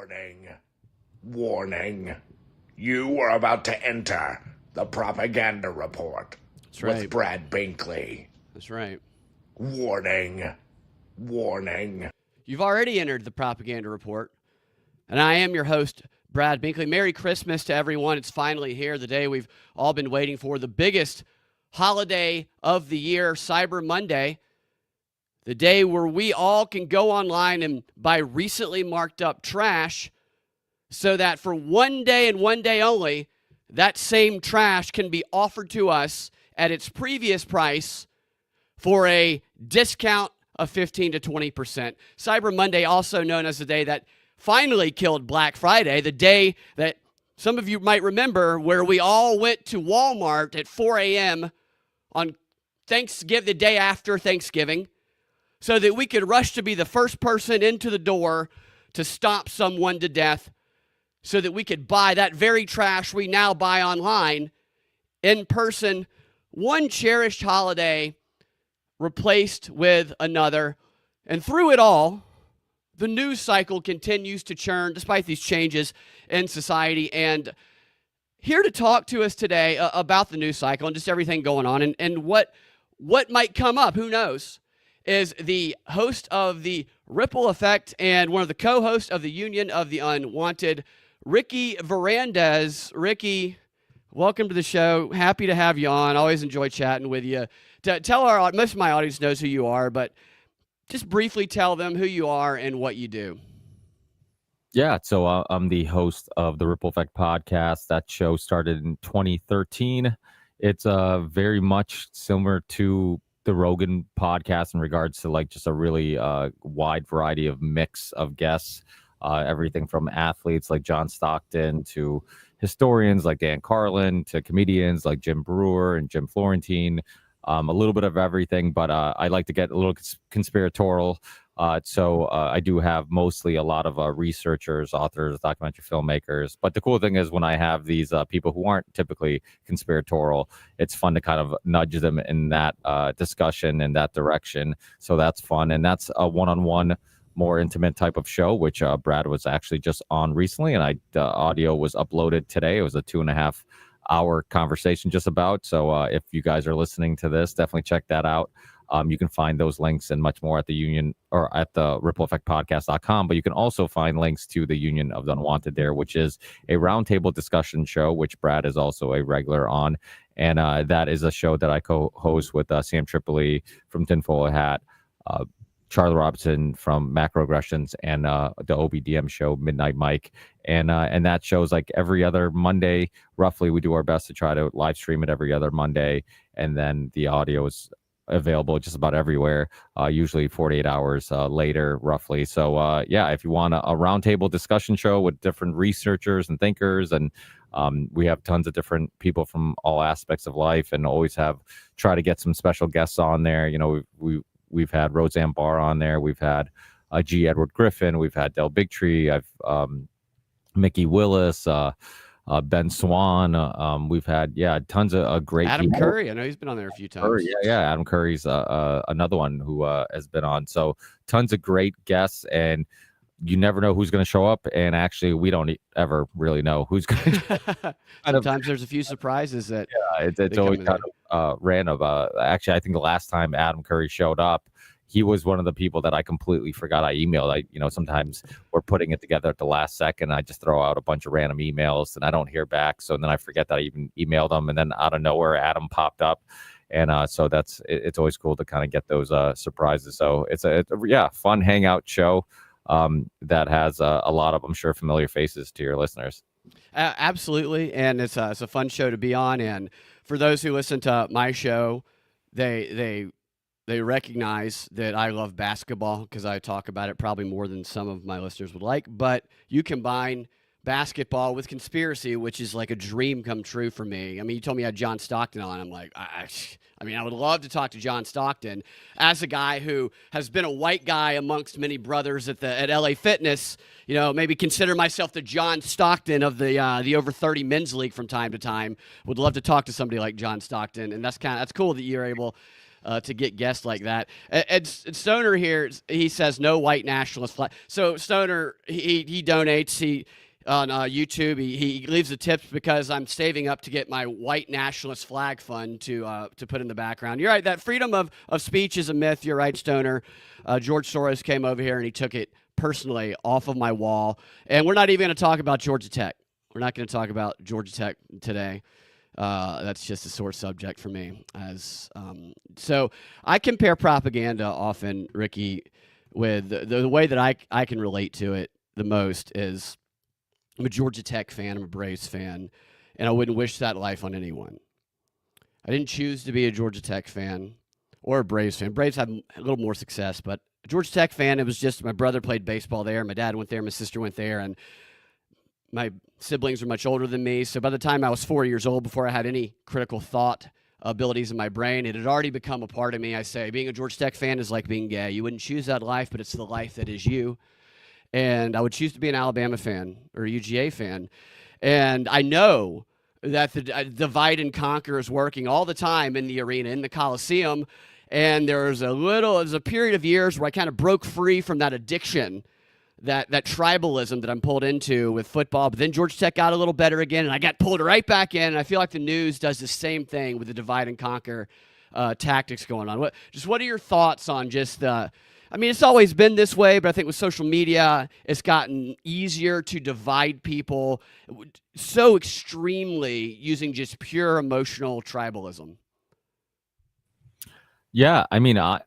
Warning. Warning. You are about to enter the propaganda report. That's right. With Brad Binkley. That's right. Warning. Warning. You've already entered the propaganda report, and I am your host, Brad Binkley. Merry Christmas to everyone. It's finally here, the day we've all been waiting for, the biggest holiday of the year, Cyber Monday, the day where we all can go online and buy recently marked up trash so that for one day and one day only, that same trash can be offered to us at its previous price for a discount of 15 to 20%. Cyber Monday, also known as the day that finally killed Black Friday, the day that some of you might remember where we all went to Walmart at 4 a.m. on Thanksgiving, the day after Thanksgiving, so that we could rush to be the first person into the door to stomp someone to death, so that we could buy that very trash we now buy online in person. One cherished holiday replaced with another. And through it all, the news cycle continues to churn despite these changes in society. And here to talk to us today about the news cycle and just everything going on and what might come up, who knows, is the host of the Ripple Effect and one of the co-hosts of the Union of the Unwanted, Ricky Varandas. Ricky, welcome to the show. Happy to have you on. Always enjoy chatting with you. Tell most of my audience knows who you are, but just briefly tell them who you are and what you do. Yeah, so I'm the host of the Ripple Effect podcast. That show started in 2013. It's very much similar to the Rogan podcast in regards to like just a really wide variety of mix of guests, everything from athletes like John Stockton to historians like Dan Carlin to comedians like Jim Brewer and Jim Florentine, a little bit of everything, but I like to get a little conspiratorial. So I do have mostly a lot of researchers, authors, documentary filmmakers. But the cool thing is when I have these people who aren't typically conspiratorial, it's fun to kind of nudge them in that discussion in that direction. So that's fun. And that's a one-on-one, more intimate type of show, which Brad was actually just on recently. And the audio was uploaded today. It was a 2.5-hour conversation just about. So if you guys are listening to this, definitely check that out. You can find those links and much more at the Union or at the rippleeffectpodcast.com. But you can also find links to the Union of the Unwanted there, which is a roundtable discussion show, which Brad is also a regular on. And that is a show that I co-host with Sam Tripoli from Tinfoil Hat, Charlie Robinson from Macroaggressions, and the OBDM show, Midnight Mike. And that show's like every other Monday, roughly. We do our best to try to live stream it every other Monday. And then the audio is available just about everywhere, usually 48 hours later, roughly. So, yeah, if you want a roundtable discussion show with different researchers and thinkers, and we have tons of different people from all aspects of life, and always try to get some special guests on there. You know, we've had Roseanne Barr on there. We've had G. Edward Griffin. We've had Del Bigtree. I've Mickey Willis, Ben Swan. We've had, tons of great Adam people. Curry. I know he's been on there a few times. Yeah. Adam Curry's another one who has been on. So tons of great guests, and you never know who's going to show up. And actually, we don't ever really know who's going to. Sometimes there's a few surprises that. Yeah, it's always kind of random. Actually, I think the last time Adam Curry showed up, he was one of the people that I completely forgot I emailed. Sometimes we're putting it together at the last second. I just throw out a bunch of random emails and I don't hear back. So then I forget that I even emailed them. And then out of nowhere, Adam popped up. And so it's always cool to kind of get those surprises. So it's a fun hangout show that has a lot of, I'm sure, familiar faces to your listeners. Absolutely. And it's a fun show to be on. And for those who listen to my show, they recognize that I love basketball because I talk about it probably more than some of my listeners would like. But you combine basketball with conspiracy, which is like a dream come true for me. I mean, you told me you had John Stockton on. I'm like, I would love to talk to John Stockton as a guy who has been a white guy amongst many brothers at LA Fitness. You know, maybe consider myself the John Stockton of the over 30 men's league from time to time. Would love to talk to somebody like John Stockton, and that's cool that you're able to get guests like that. And Stoner here, he says no white nationalist flag. So Stoner, he donates. On YouTube, he leaves the tips because I'm saving up to get my white nationalist flag fund to put in the background. You're right. That freedom of speech is a myth. You're right, Stoner. George Soros came over here and he took it personally off of my wall. And we're not even going to talk about Georgia Tech. We're not going to talk about Georgia Tech today. That's just a sore subject for me. So I compare propaganda often, Ricky, with the way that I can relate to it the most is I'm a Georgia Tech fan. I'm a Braves fan, and I wouldn't wish that life on anyone. I didn't choose to be a Georgia Tech fan or a Braves fan. Braves had a little more success, but a Georgia Tech fan, it was just my brother played baseball there. My dad went there. My sister went there, and my siblings are much older than me. So by the time I was 4 years old, before I had any critical thought abilities in my brain, it had already become a part of me. I say being a Georgia Tech fan is like being gay. You wouldn't choose that life, but it's the life that is you. And I would choose to be an Alabama fan or a UGA fan. And I know that the divide and conquer is working all the time in the arena, in the Coliseum. And there's a period of years where I kind of broke free from that addiction, that tribalism that I'm pulled into with football. But then Georgia Tech got a little better again, and I got pulled right back in. And I feel like the news does the same thing with the divide and conquer tactics going on. What are your thoughts on just the I mean, it's always been this way, but I think with social media, it's gotten easier to divide people so extremely using just pure emotional tribalism. Yeah, I mean, I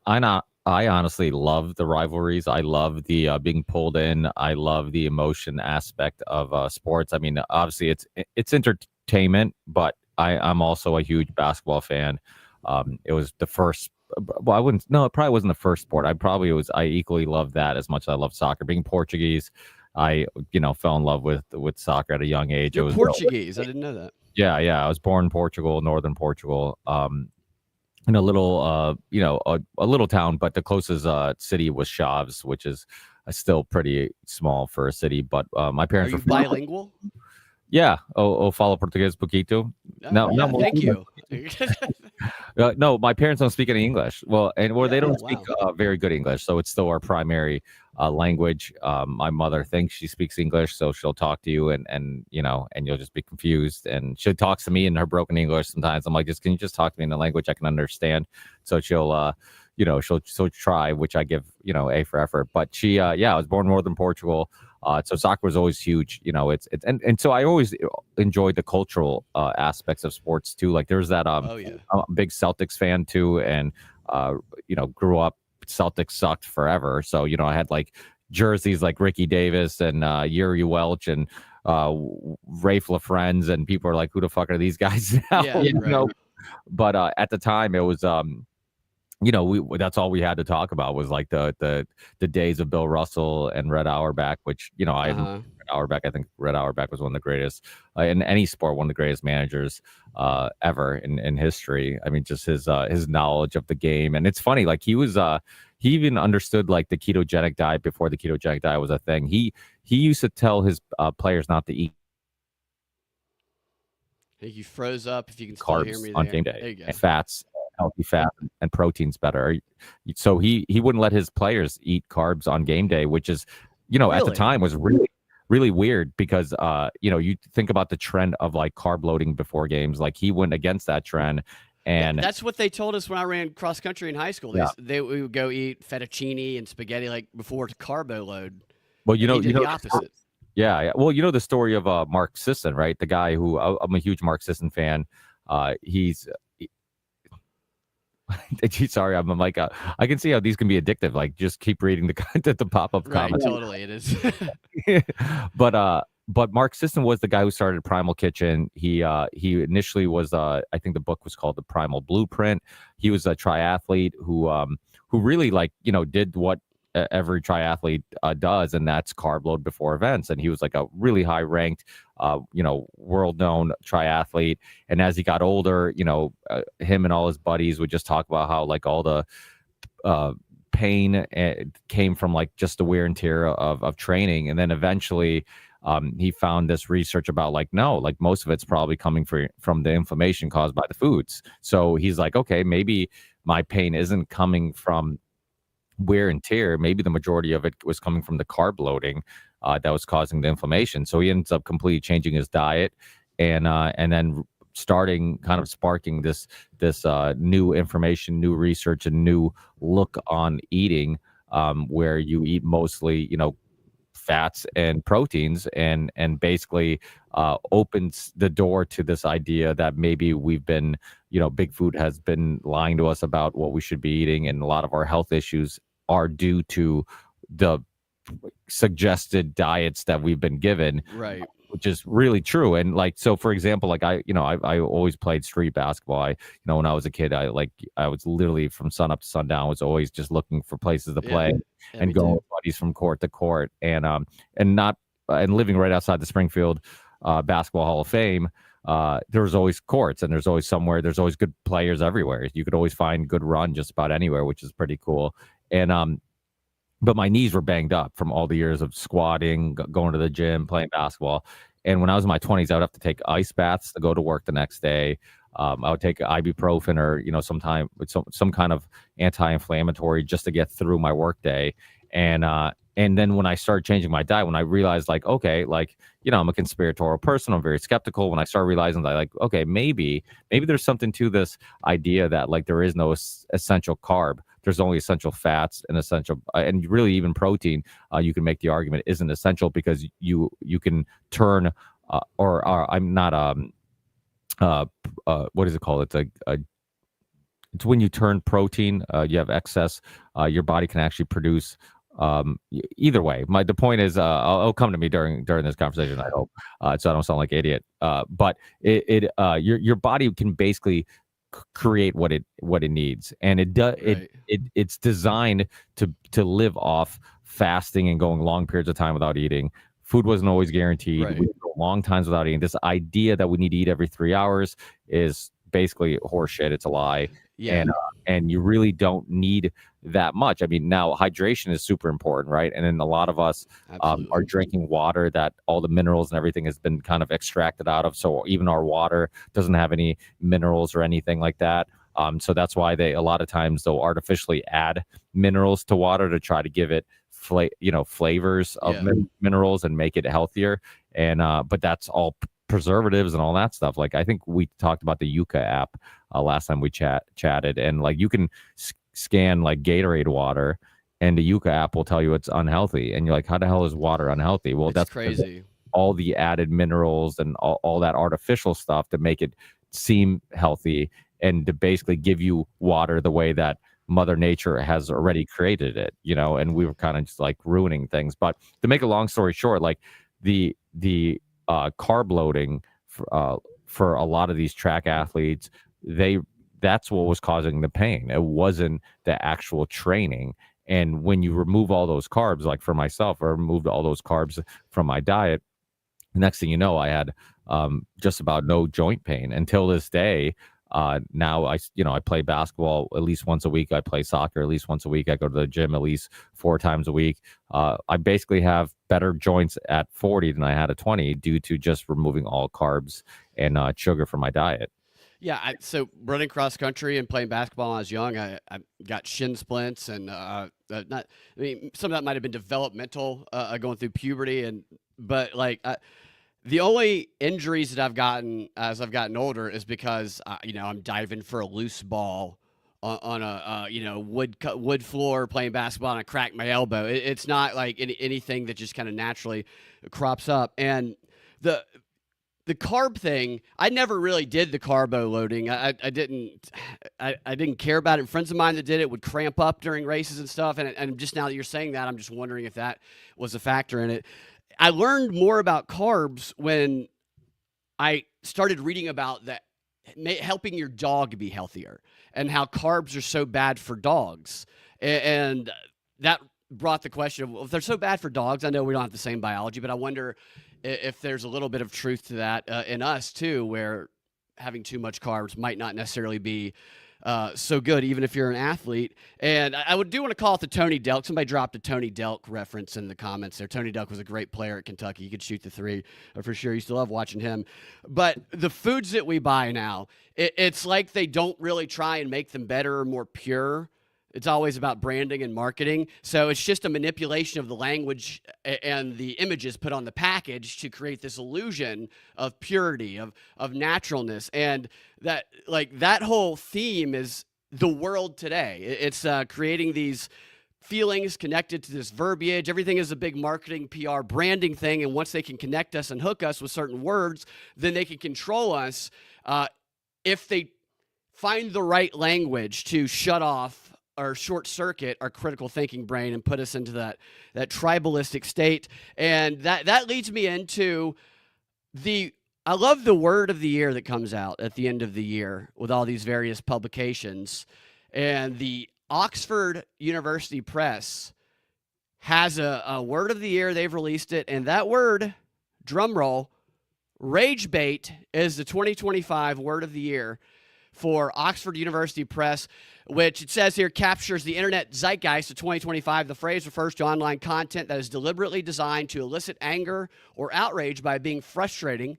honestly love the rivalries. I love the being pulled in. I love the emotion aspect of sports. I mean, obviously, it's entertainment, but I'm also a huge basketball fan. It was the first. Well, I wouldn't. No, it probably wasn't the first sport. I equally love that as much as I love soccer. Being Portuguese, I fell in love with soccer at a young age. You're Portuguese. I didn't know that. Yeah. I was born in Portugal, northern Portugal. In a little, a little town, but the closest city was Chaves, which is still pretty small for a city. But my parents were bilingual. Yeah. Falo português pouquito. No, thank you. No, my parents don't speak any English. Well, they don't speak very good English, so it's still our primary language. My mother thinks she speaks English, so she'll talk to you, and you'll just be confused. And she talks to me in her broken English sometimes. I'm like, can you just talk to me in a language I can understand? So she'll try, which I give A for effort. But she, I was born in northern Portugal. So soccer was always huge, and so I always enjoyed the cultural aspects of sports too. Like there's that I'm a big Celtics fan too, and grew up Celtics sucked forever. So I had like jerseys like Ricky Davis and Yuri Welch and Rafe LaFrenz, and people are like, who the fuck are these guys now? Yeah, But at the time it was that's all we had to talk about was like the days of Bill Russell and Red Auerbach, which Red Auerbach. I think Red Auerbach was one of the greatest in any sport, one of the greatest managers ever in history. I mean, just his knowledge of the game, and it's funny. Like he even understood like the ketogenic diet before the ketogenic diet was a thing. He used to tell his players not to eat. I think you froze up. If you can still hear me on there. Game There day, you go. and fats. Healthy fat and proteins better. So he wouldn't let his players eat carbs on game day, which is, at the time was really, really weird because, you think about the trend of like carb loading before games, like he went against that trend. And that's what they told us when I ran cross country in high school. We would go eat fettuccine and spaghetti like before to carbo load. Well, the opposite. Yeah. Well, the story of Mark Sisson, right? The guy who I'm a huge Mark Sisson fan. Sorry, I'm like, I can see how these can be addictive. Like, just keep reading the pop-up comments. Totally, it is. But Mark Sisson was the guy who started Primal Kitchen. He initially was, I think the book was called The Primal Blueprint. He was a triathlete who really did what every triathlete does, and that's carb load before events. And he was like a really high ranked, world-known triathlete. And as he got older, him and all his buddies would just talk about how like all the pain came from like just the wear and tear of training. And then eventually he found this research about like most of it's probably coming from the inflammation caused by the foods. So he's like, okay, maybe my pain isn't coming from wear and tear. Maybe the majority of it was coming from the carb loading that was causing the inflammation. So he ends up completely changing his diet, and then starting kind of sparking this new information, new research, and new look on eating, where you eat mostly, fats and proteins, and basically opens the door to this idea that maybe we've been, big food has been lying to us about what we should be eating, and a lot of our health issues are due to the suggested diets that we've been given, Right. which is really true. And like, so for example, like I always played street basketball. When I was a kid, I was literally from sun up to sundown, was always just looking for places to play Yeah, me and going too. with buddies from court to court, and not and living right outside the Springfield Basketball Hall of Fame. There was always courts, and there's always good players everywhere. You could always find good run just about anywhere, which is pretty cool. And but my knees were banged up from all the years of squatting, going to the gym, playing basketball. And when I was in my 20s, I would have to take ice baths to go to work the next day. I would take ibuprofen or, sometime with some kind of anti-inflammatory just to get through my work day. And then when I started changing my diet, when I realized, like, okay, like, I'm a conspiratorial person, I'm very skeptical. When I started realizing that, like, okay, maybe there's something to this idea that, like, there is no essential carb. There's only essential fats and and really even protein. You can make the argument isn't essential, because you can turn or I'm not what is it called? It's when you turn protein, you have excess. Your body can actually produce. Either way, the point is, it'll come to me during this conversation, I hope, so I don't sound like an idiot. But your body can basically create what it needs, and it does. Right. It's designed to live off fasting and going long periods of time without eating. Food wasn't always guaranteed. Right. We go long times without eating. This idea that we need to eat every 3 hours is basically horseshit. It's a lie. Yeah. And you really don't need that much. I mean, now hydration is super important, right? And then a lot of us Absolutely. are drinking water that all the minerals and everything has been kind of extracted out of. So even our water doesn't have any minerals or anything like that. So that's why a lot of times they'll artificially add minerals to water to try to give it flavors of minerals and make it healthier. And but that's all preservatives and all that stuff. Like, I think we talked about the Yuka app last time we chatted, and like you can scan like Gatorade water, and the Yuka app will tell you it's unhealthy, and you're like, how the hell is water unhealthy? Well, that's crazy. All the added minerals and all that artificial stuff to make it seem healthy, and to basically give you water the way that Mother Nature has already created it, and we were kind of just like ruining things. But to make a long story short, like the carb loading for a lot of these track athletes, that's what was causing the pain. It wasn't the actual training. And when you remove all those carbs, like for myself, I removed all those carbs from my diet, the next thing you know, I had just about no joint pain until this day. Now I play basketball at least once a week. I play soccer at least once a week. I go to the gym at least 4 times a week. I basically have better joints at 40 than I had at 20 due to just removing all carbs and sugar from my diet. Yeah, so running cross country and playing basketball when I was young, I got shin splints, and some of that might have been developmental, going through puberty, but the only injuries that I've gotten as I've gotten older is because I'm diving for a loose ball on a wood floor playing basketball, and I cracked my elbow. It's not like anything that just kind of naturally crops up. And the carb thing, I never really did the carbo loading. I didn't care about it. Friends of mine that did it would cramp up during races and stuff. And just now that you're saying that, I'm just wondering if that was a factor in it. I learned more about carbs when I started reading about that, helping your dog be healthier, and how carbs are so bad for dogs. And that brought the question of, well, if they're so bad for dogs, I know we don't have the same biology, but I wonder if there's a little bit of truth to that in us too, where having too much carbs might not necessarily be so good, even if you're an athlete. And I would do want to call it the Tony Delk. Somebody dropped a Tony Delk reference in the comments there. Tony Delk was a great player at Kentucky. He could shoot the three for sure. You still love watching him. But the foods that we buy now, it's like they don't really try and make them better or more pure. It's always about branding and marketing. So it's just a manipulation of the language and the images put on the package to create this illusion of purity, of naturalness. And that whole theme is the world today. It's creating these feelings connected to this verbiage. Everything is a big marketing, PR, branding thing. And once they can connect us and hook us with certain words, then they can control us if they find the right language to shut off or short circuit our critical thinking brain and put us into that tribalistic state. And that leads me into I love the word of the year that comes out at the end of the year with all these various publications. And the Oxford University Press has a word of the year. They've released it. And that word, drum roll, rage bait, is the 2025 word of the year for Oxford University Press, which it says here captures the internet zeitgeist of 2025. The phrase refers to online content that is deliberately designed to elicit anger or outrage by being frustrating,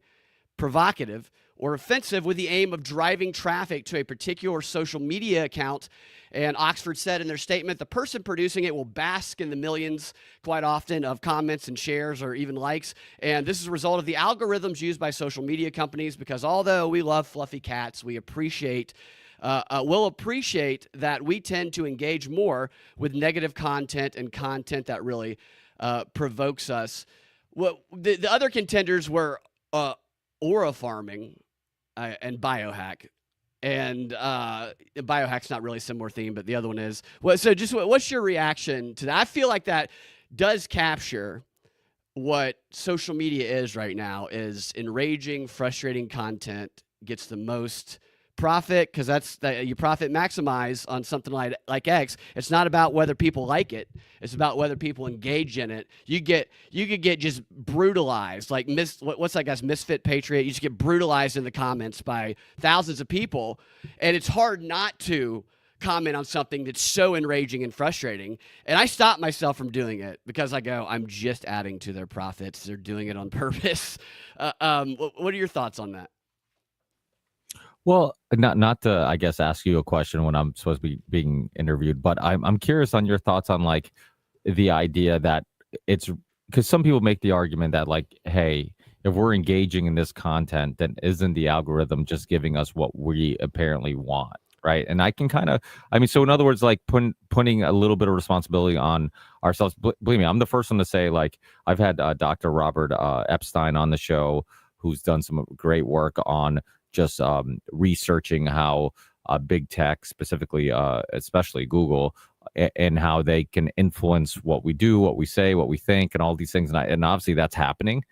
provocative, or offensive with the aim of driving traffic to a particular social media account. And Oxford said in their statement, the person producing it will bask in the millions quite often of comments and shares or even likes. And this is a result of the algorithms used by social media companies, because although we love fluffy cats, we'll appreciate that we tend to engage more with negative content and content that really provokes us. Well, the other contenders were aura farming and biohack. And biohack's not really a similar theme, but the other one is. Well, so just what's your reaction to that? I feel like that does capture what social media is right now, is enraging, frustrating content gets the most profit, because that's you profit maximize on something like X. It's not about whether people like it. It's about whether people engage in it. You could get just brutalized, like what's that guy's Misfit Patriot? You just get brutalized in the comments by thousands of people, and it's hard not to comment on something that's so enraging and frustrating. And I stop myself from doing it because I go, I'm just adding to their profits. They're doing it on purpose. What are your thoughts on that? Well, not to, I guess, ask you a question when I'm supposed to be being interviewed, but I'm curious on your thoughts on like the idea that it's, because some people make the argument that like, hey, if we're engaging in this content, then isn't the algorithm just giving us what we apparently want, right? And I can kind of, so in other words, like putting a little bit of responsibility on ourselves. Believe me, I'm the first one to say, like, I've had Dr. Robert Epstein on the show, who's done some great work on just researching how big tech, specifically, especially Google, and how they can influence what we do, what we say, what we think, and all these things. And obviously that's happening.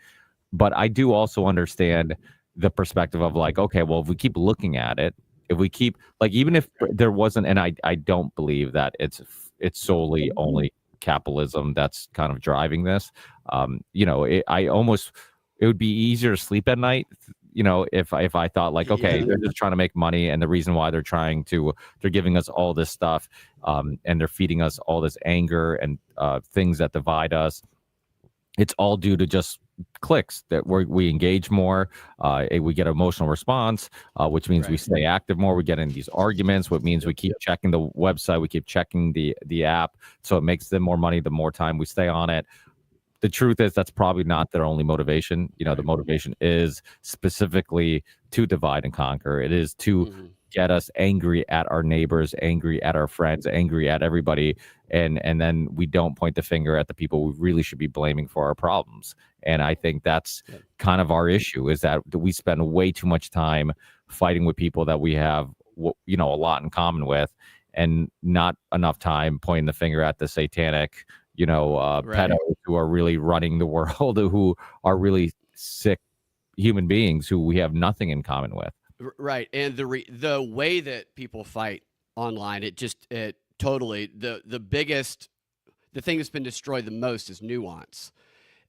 But I do also understand the perspective of like, okay, well, if we keep looking at it, if we keep, like, even if there wasn't, and I don't believe that it's solely only capitalism that's kind of driving this. It would be easier to sleep at night, if I thought like, okay, they're just trying to make money, and the reason why they're giving us all this stuff, and they're feeding us all this anger and things that divide us. It's all due to just clicks, that we engage more, we get emotional response, which means we stay active more. We get in these arguments, which means we keep checking the website, we keep checking the app, so it makes them more money the more time we stay on it. The truth is that's probably not their only motivation. The motivation is specifically to divide and conquer. It is to get us angry at our neighbors, angry at our friends, angry at everybody. And then we don't point the finger at the people we really should be blaming for our problems. And I think that's kind of our issue, is that we spend way too much time fighting with people that we have, a lot in common with, and not enough time pointing the finger at the satanic, pedos who are really running the world, who are really sick human beings who we have nothing in common with. Right. And the way that people fight online, it totally, the thing that's been destroyed the most is nuance.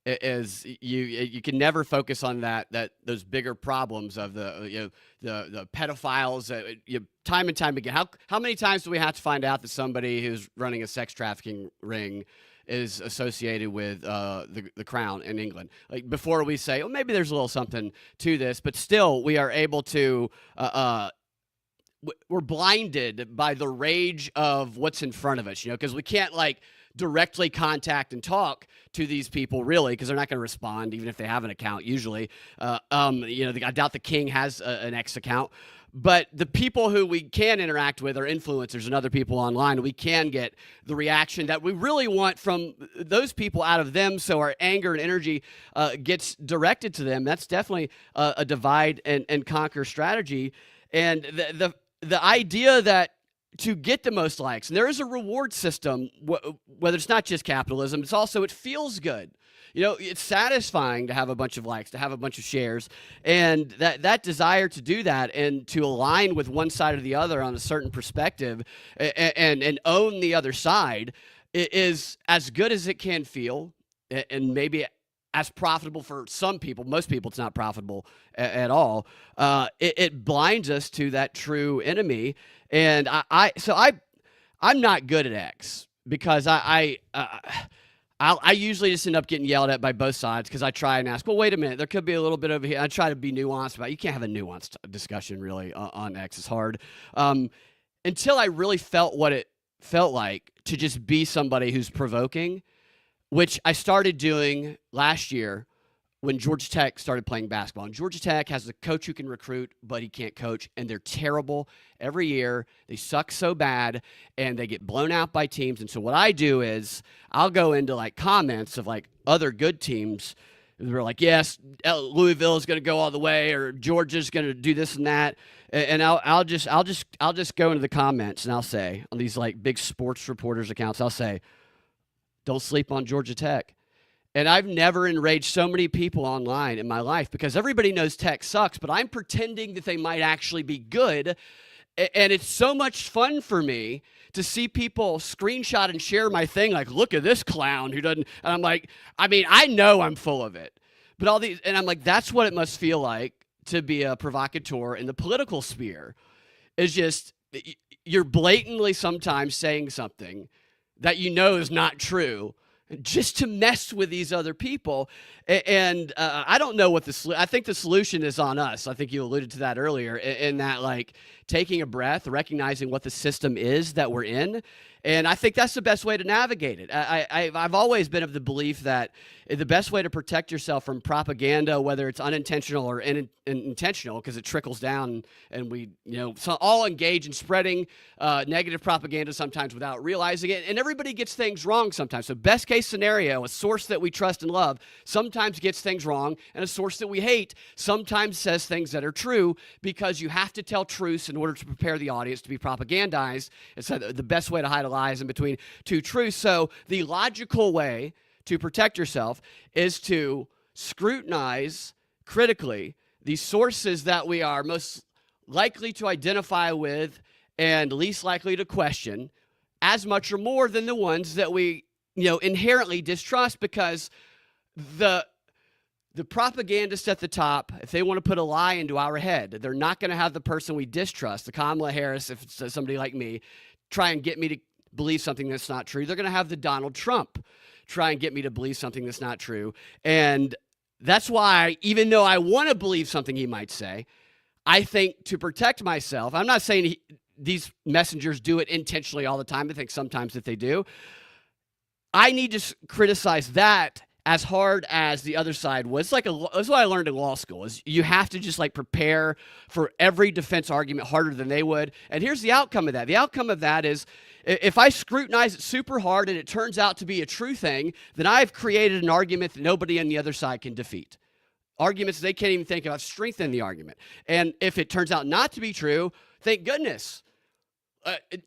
is you can never focus on that those bigger problems of the pedophiles time and time again. How many times do we have to find out that somebody who's running a sex trafficking ring is associated with the Crown in England? Like, before we say, oh, maybe there's a little something to this, but still we are able to we're blinded by the rage of what's in front of us, because we can't directly contact and talk to these people, really, because they're not going to respond, even if they have an account, usually. I doubt the king has an X account. But the people who we can interact with are influencers and other people online. We can get the reaction that we really want from those people out of them, so our anger and energy gets directed to them. That's definitely a divide and conquer strategy. And the idea that to get the most likes, and there is a reward system, whether it's not just capitalism, it's also, it feels good. It's satisfying to have a bunch of likes, to have a bunch of shares, and that desire to do that and to align with one side or the other on a certain perspective and own the other side is as good as it can feel, and maybe as profitable for some people. Most people, it's not profitable at all. It blinds us to that true enemy. And I'm not good at X, because I usually just end up getting yelled at by both sides, because I try and ask, well, wait a minute, there could be a little bit over here. I try to be nuanced about it. You can't have a nuanced discussion, really, on X. It's hard. Until I really felt what it felt like to just be somebody who's provoking, which I started doing last year when Georgia Tech started playing basketball. And Georgia Tech has a coach who can recruit, but he can't coach, and they're terrible every year. They suck so bad, and they get blown out by teams. And so what I do is I'll go into comments of other good teams. They're like, yes, Louisville is going to go all the way, or Georgia's going to do this and that. And I'll just go into the comments, and I'll say, on these big sports reporters accounts, I'll say, don't sleep on Georgia Tech. And I've never enraged so many people online in my life, because everybody knows Tech sucks, but I'm pretending that they might actually be good. And it's so much fun for me to see people screenshot and share my thing, look at this clown who doesn't. And I'm like, I know I'm full of it. But all these, and I'm like, that's what it must feel like to be a provocateur in the political sphere. Is just, you're blatantly sometimes saying something that is not true, just to mess with these other people. And I don't know what I think the solution is on us. I think you alluded to that earlier, in that taking a breath, recognizing what the system is that we're in. And I think that's the best way to navigate it. I've always been of the belief that the best way to protect yourself from propaganda, whether it's unintentional or intentional, because it trickles down, and we all engage in spreading negative propaganda sometimes without realizing it, and everybody gets things wrong sometimes. So best case scenario, a source that we trust and love sometimes gets things wrong, and a source that we hate sometimes says things that are true, because you have to tell truths in order to prepare the audience to be propagandized. It's the best way to hide a lies in between two truths. So the logical way to protect yourself is to scrutinize critically the sources that we are most likely to identify with and least likely to question, as much or more than the ones that we inherently distrust, because the propagandists at the top, if they want to put a lie into our head, they're not going to have the person we distrust, the Kamala Harris, if it's somebody like me, try and get me to believe something that's not true. They're going to have the Donald Trump try and get me to believe something that's not true. And that's why, even though I want to believe something he might say, I think to protect myself, I'm not saying these messengers do it intentionally all the time. I think sometimes that they do. I need to criticize that as hard as the other side was. That's what I learned in law school, is you have to just prepare for every defense argument harder than they would. And here's the outcome of that. The outcome of that is, if I scrutinize it super hard and it turns out to be a true thing, then I've created an argument that nobody on the other side can defeat. Arguments they can't even think of. I've strengthened the argument. And if it turns out not to be true, thank goodness.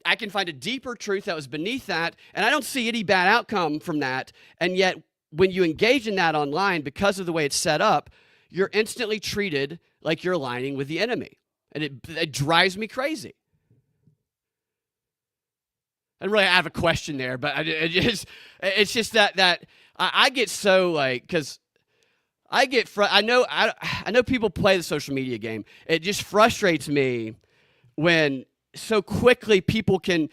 I can find a deeper truth that was beneath that, and I don't see any bad outcome from that. And yet, when you engage in that online, because of the way it's set up, you're instantly treated like you're aligning with the enemy. And it drives me crazy. And really, I have a question there, but it's just that I get so like, because I know people play the social media game. It just frustrates me when so quickly people can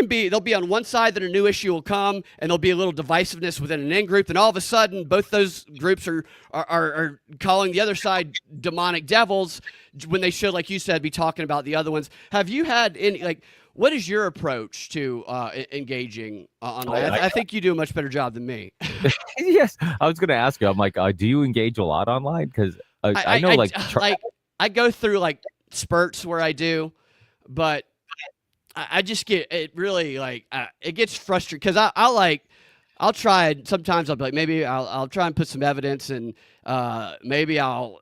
be, they'll be on one side, then a new issue will come and there'll be a little divisiveness within an in group, then all of a sudden both those groups are calling the other side demonic devils when they should, like you said, be talking about the other ones. Have you had any, like, what is your approach to engaging online? I think you do a much better job than me. Yes, I was going to ask you. I'm like, do you engage a lot online? Because I know, I go through like spurts where I do, but I just get it really like it gets frustrating because I'll try, sometimes I'll be like, maybe I'll try and put some evidence, and maybe I'll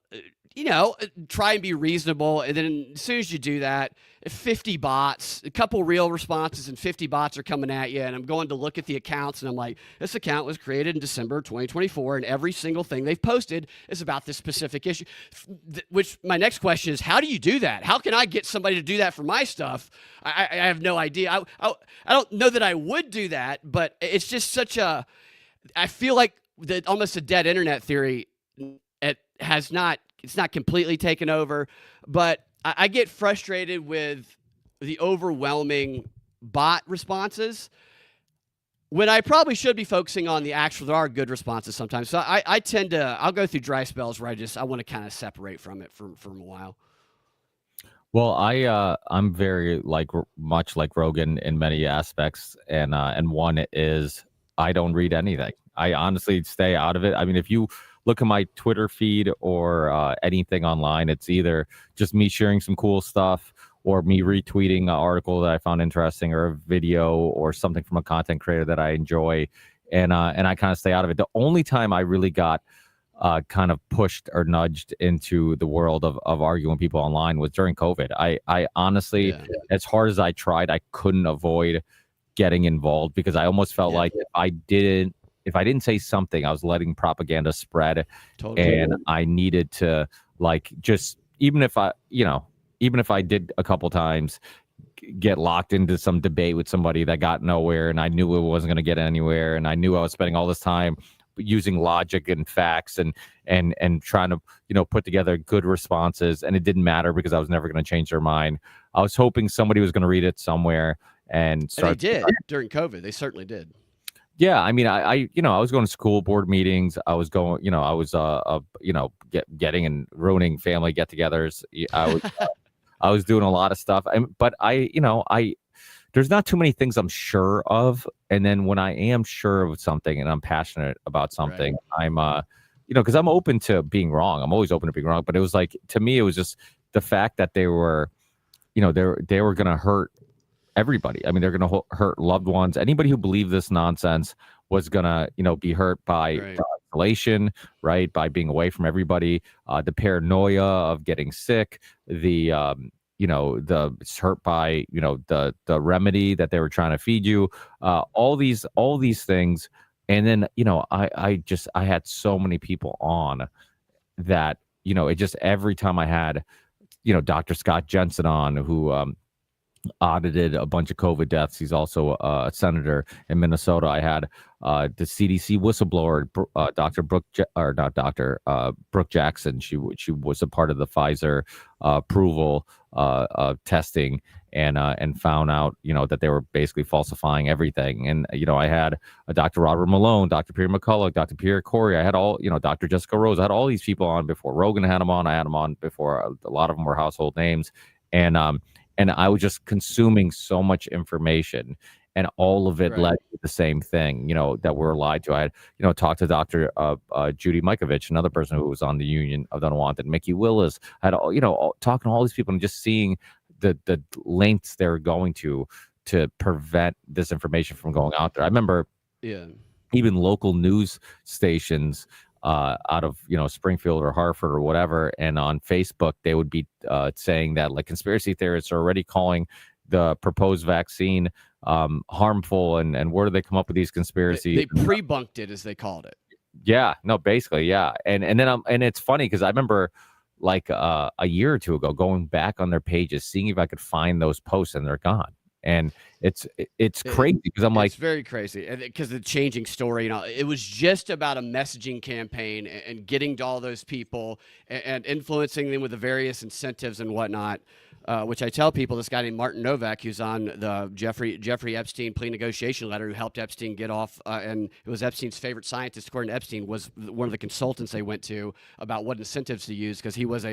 try and be reasonable, and then as soon as you do that, 50 bots, a couple real responses and 50 bots are coming at you, and I'm going to look at the accounts, and I'm like, this account was created in December 2024, and every single thing they've posted is about this specific issue. Which my next question is, how do you do that? How can I get somebody to do that for my stuff? I have no idea. I don't know that I would do that, but it's just such a, I feel like almost a dead internet theory. It's not completely taken over, but I get frustrated with the overwhelming bot responses when I probably should be focusing on the actual, there are good responses sometimes. So I tend to, I'll go through dry spells where I want to kind of separate from it for a while. Well, I'm very much like Rogan in many aspects, and one is I don't read anything. I honestly stay out of it. I mean, if you look at my Twitter feed or anything online, it's either just me sharing some cool stuff or me retweeting an article that I found interesting or a video or something from a content creator that I enjoy, and I kind of stay out of it. The only time I really got kind of pushed or nudged into the world of arguing with people online was during COVID. I honestly, as hard as I tried, I couldn't avoid getting involved because I almost felt like if I didn't say something, I was letting propaganda spread. Totally. And I needed to just, even if I did a couple times get locked into some debate with somebody that got nowhere, and I knew it wasn't going to get anywhere, and I knew I was spending all this time using logic and facts and trying to put together good responses, and it didn't matter because I was never going to change their mind. I was hoping somebody was going to read it somewhere and start. And they did during COVID. They certainly did. Yeah, I mean, I was going to school board meetings. I was going, getting and ruining family get-togethers. I was doing a lot of stuff, but there's not too many things I'm sure of. And then when I am sure of something and I'm passionate about something, right. I'm, because I'm open to being wrong. I'm always open to being wrong. But it was like, to me, it was just the fact that they were, they were going to hurt everybody. I mean, they're going to hurt loved ones. Anybody who believed this nonsense was going to, be hurt by isolation, right? By being away from everybody, the paranoia of getting sick, the hurt by, the remedy that they were trying to feed you, all these things. And then, I had so many people on that, it just, every time I had, Dr. Scott Jensen on, who, audited a bunch of COVID deaths. He's also a senator in Minnesota. I had the CDC whistleblower, Dr. Brooke Jackson. She was a part of the Pfizer approval testing and found out, that they were basically falsifying everything. And, I had a Dr. Robert Malone, Dr. Peter McCullough, Dr. Pierre Corey. I had all, Dr. Jessica Rose. I had all these people on before Rogan had them on. I had them on before. A lot of them were household names. And I was just consuming so much information, and all of it led to the same thing, that we're lied to. I had, talked to Dr. Judy Mikovich, another person who was on the Union of the Unwanted, Mickey Willis. I had, talking to all these people and just seeing the lengths they're going to prevent this information from going out there. I remember even local news stations out of Springfield or Hartford or whatever, and on Facebook they would be saying that conspiracy theorists are already calling the proposed vaccine harmful, and where do they come up with these conspiracies? They pre-bunked it, as they called it. Yeah, no, basically, yeah. And then and it's funny because I remember a year or two ago going back on their pages, seeing if I could find those posts, and they're gone. And it's crazy because I'm like, it's very crazy because the changing story, it was just about a messaging campaign and getting to all those people and influencing them with the various incentives and whatnot. Which I tell people, this guy named Martin Novak, who's on the Jeffrey Epstein plea negotiation letter, who helped Epstein get off, and it was Epstein's favorite scientist, according to Epstein, was one of the consultants they went to about what incentives to use, because he was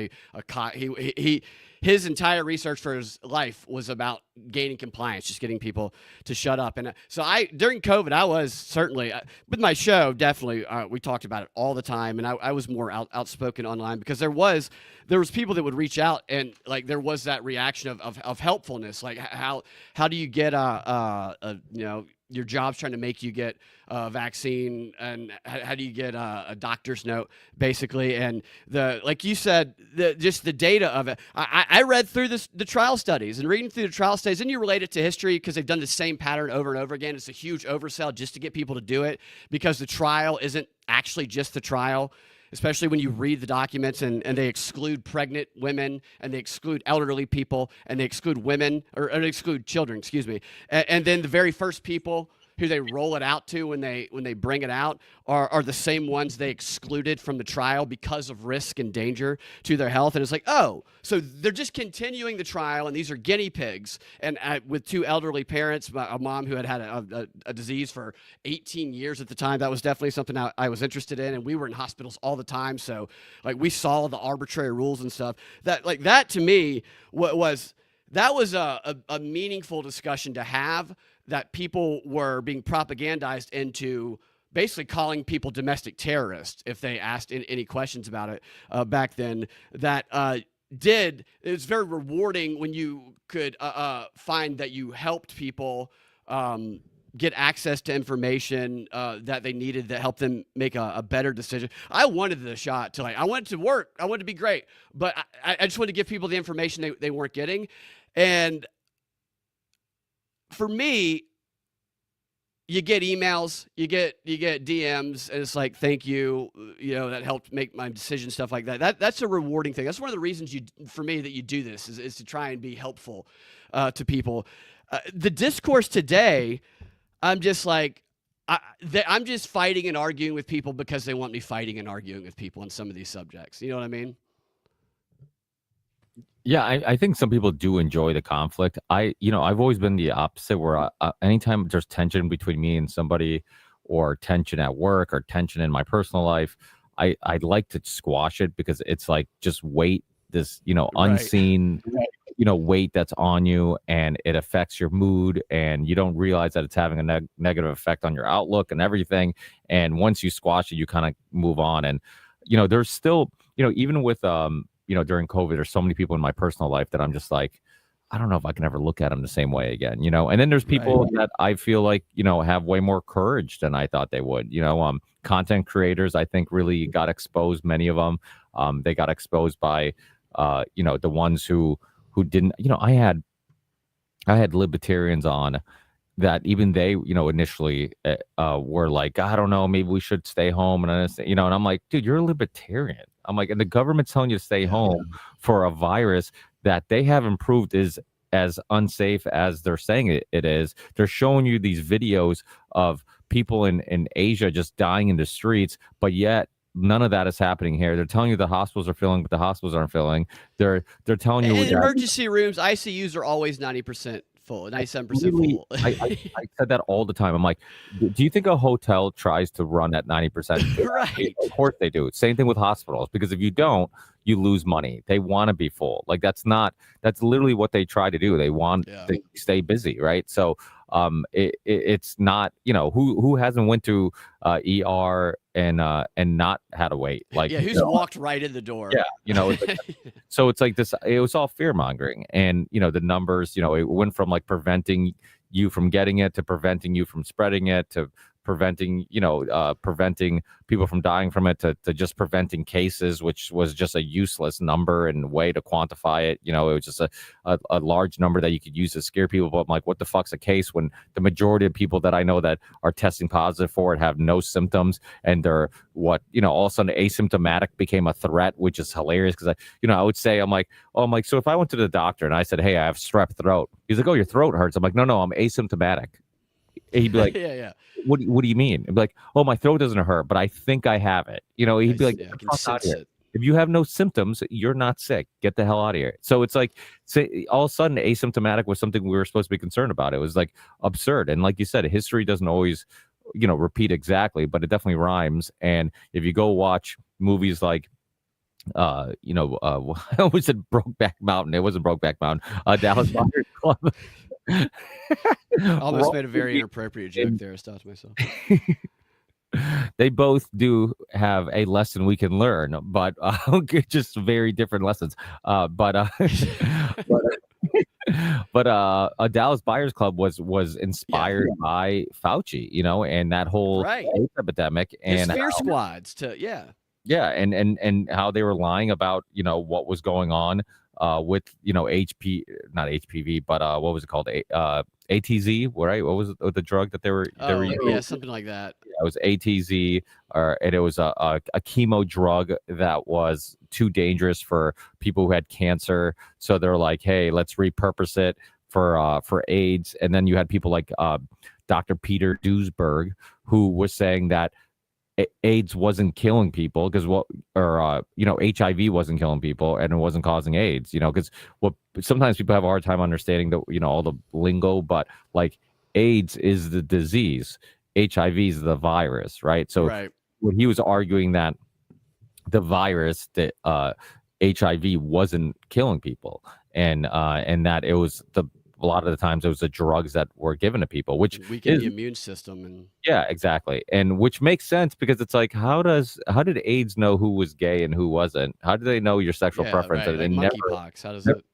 his entire research for his life was about gaining compliance, just getting people to shut up. And so during COVID, I was certainly, with my show, definitely, we talked about it all the time. And I was more outspoken online because there was people that would reach out, and like, there was that reaction of helpfulness. Like, how do you get your job's trying to make you get a vaccine, and how do you get a doctor's note, basically? And like you said, just the data of it. I read through the trial studies, and reading through the trial studies, and you relate it to history because they've done the same pattern over and over again. It's a huge oversell just to get people to do it, because the trial isn't actually just the trial. Especially when you read the documents, and they exclude pregnant women, and they exclude elderly people, and they exclude women, or they exclude children, excuse me. And then the very first people who they roll it out to when they bring it out are the same ones they excluded from the trial because of risk and danger to their health. And it's like, oh, so they're just continuing the trial, and these are guinea pigs. And with two elderly parents, a mom who had a disease for 18 years at the time, that was definitely something I was interested in. And we were in hospitals all the time, so like, we saw the arbitrary rules and stuff. That to me was a meaningful discussion to have, that people were being propagandized into basically calling people domestic terrorists if they asked any questions about it back then. It was very rewarding when you could find that you helped people get access to information that they needed that helped them make a better decision. I wanted the shot to, I wanted to work. I wanted to be great, but I just wanted to give people the information they weren't getting. And for me, you get emails, you get DMs, and it's like, thank you, that helped make my decision, stuff like that. That's a rewarding thing. That's one of the reasons for me that you do this is to try and be helpful to people. The discourse today, I'm just like, I'm just fighting and arguing with people because they want me fighting and arguing with people on some of these subjects. You know what I mean? Yeah, I think some people do enjoy the conflict. I've always been the opposite, where anytime there's tension between me and somebody, or tension at work, or tension in my personal life, I'd like to squash it, because it's like, just weight, this, unseen, weight that's on you, and it affects your mood, and you don't realize that it's having a negative effect on your outlook and everything. And once you squash it, you kind of move on. And, there's still, even with, during COVID, there's so many people in my personal life that I'm just like, I don't know if I can ever look at them the same way again, And then there's people that I feel like, have way more courage than I thought they would. Content creators, I think, really got exposed. Many of them, they got exposed by, the ones who didn't. I had libertarians on that, even they, initially were like, I don't know, maybe we should stay home, and and I'm like, dude, you're a libertarian. I'm like, and the government's telling you to stay home for a virus that they haven't proved is as unsafe as they're saying it is. They're showing you these videos of people in Asia just dying in the streets, but yet none of that is happening here. They're telling you the hospitals are filling, but the hospitals aren't filling. They're telling you in emergency rooms, ICUs are always 90% full, 97% full. I said that all the time. I'm like, do you think a hotel tries to run at 90%? Right. Of course they do. Same thing with hospitals, because if you don't, you lose money. They want to be full. Like, that's literally what they try to do. They want to stay busy, right? So it's not, who hasn't went to ER and not had to wait, like, who's walked right in the door. So it's like this, it was all fear mongering, and the numbers, it went from like preventing you from getting it to preventing you from spreading it to preventing people from dying from it to just preventing cases, which was just a useless number and way to quantify it. It was just a large number that you could use to scare people. But I'm like, what the fuck's a case when the majority of people that I know that are testing positive for it have no symptoms, and they're all of a sudden asymptomatic became a threat, which is hilarious because I would say, I'm like, so if I went to the doctor and I said, hey, I have strep throat, he's like, oh, your throat hurts. I'm like, no, I'm asymptomatic. He'd be like, yeah. What do you mean? I'd be like, oh, my throat doesn't hurt, but I think I have it. He'd be like, I can sense it. If you have no symptoms, you're not sick. Get the hell out of here. So it's like, all of a sudden, asymptomatic was something we were supposed to be concerned about. It was like absurd. And like you said, history doesn't always, repeat exactly, but it definitely rhymes. And if you go watch movies like, I always said Brokeback Mountain. It wasn't Brokeback Mountain. Dallas Buyers Club. Almost made a very inappropriate joke there. I stopped myself. They both do have a lesson we can learn, but just very different lessons. But a Dallas Buyers Club was inspired by Fauci, and that whole AIDS epidemic and fear squads and how they were lying about what was going on with not HPV, but what was it called? ATZ, right? What was it, the drug that they were using? Yeah, something like that. Yeah, it was ATZ, and it was a chemo drug that was too dangerous for people who had cancer. So they're like, hey, let's repurpose it for AIDS. And then you had people like Dr. Peter Duesberg, who was saying that AIDS wasn't killing people HIV wasn't killing people and it wasn't causing AIDS, because sometimes people have a hard time understanding all the lingo, but like AIDS is the disease, HIV is the virus, right? So when he was arguing that the virus, that HIV wasn't killing people, and that it was a lot of the times it was the drugs that were given to people, which weaken the immune system. And yeah, exactly. And which makes sense because it's like, how did AIDS know who was gay and who wasn't? How do they know your sexual preference? Right. Like monkeypox. How does it?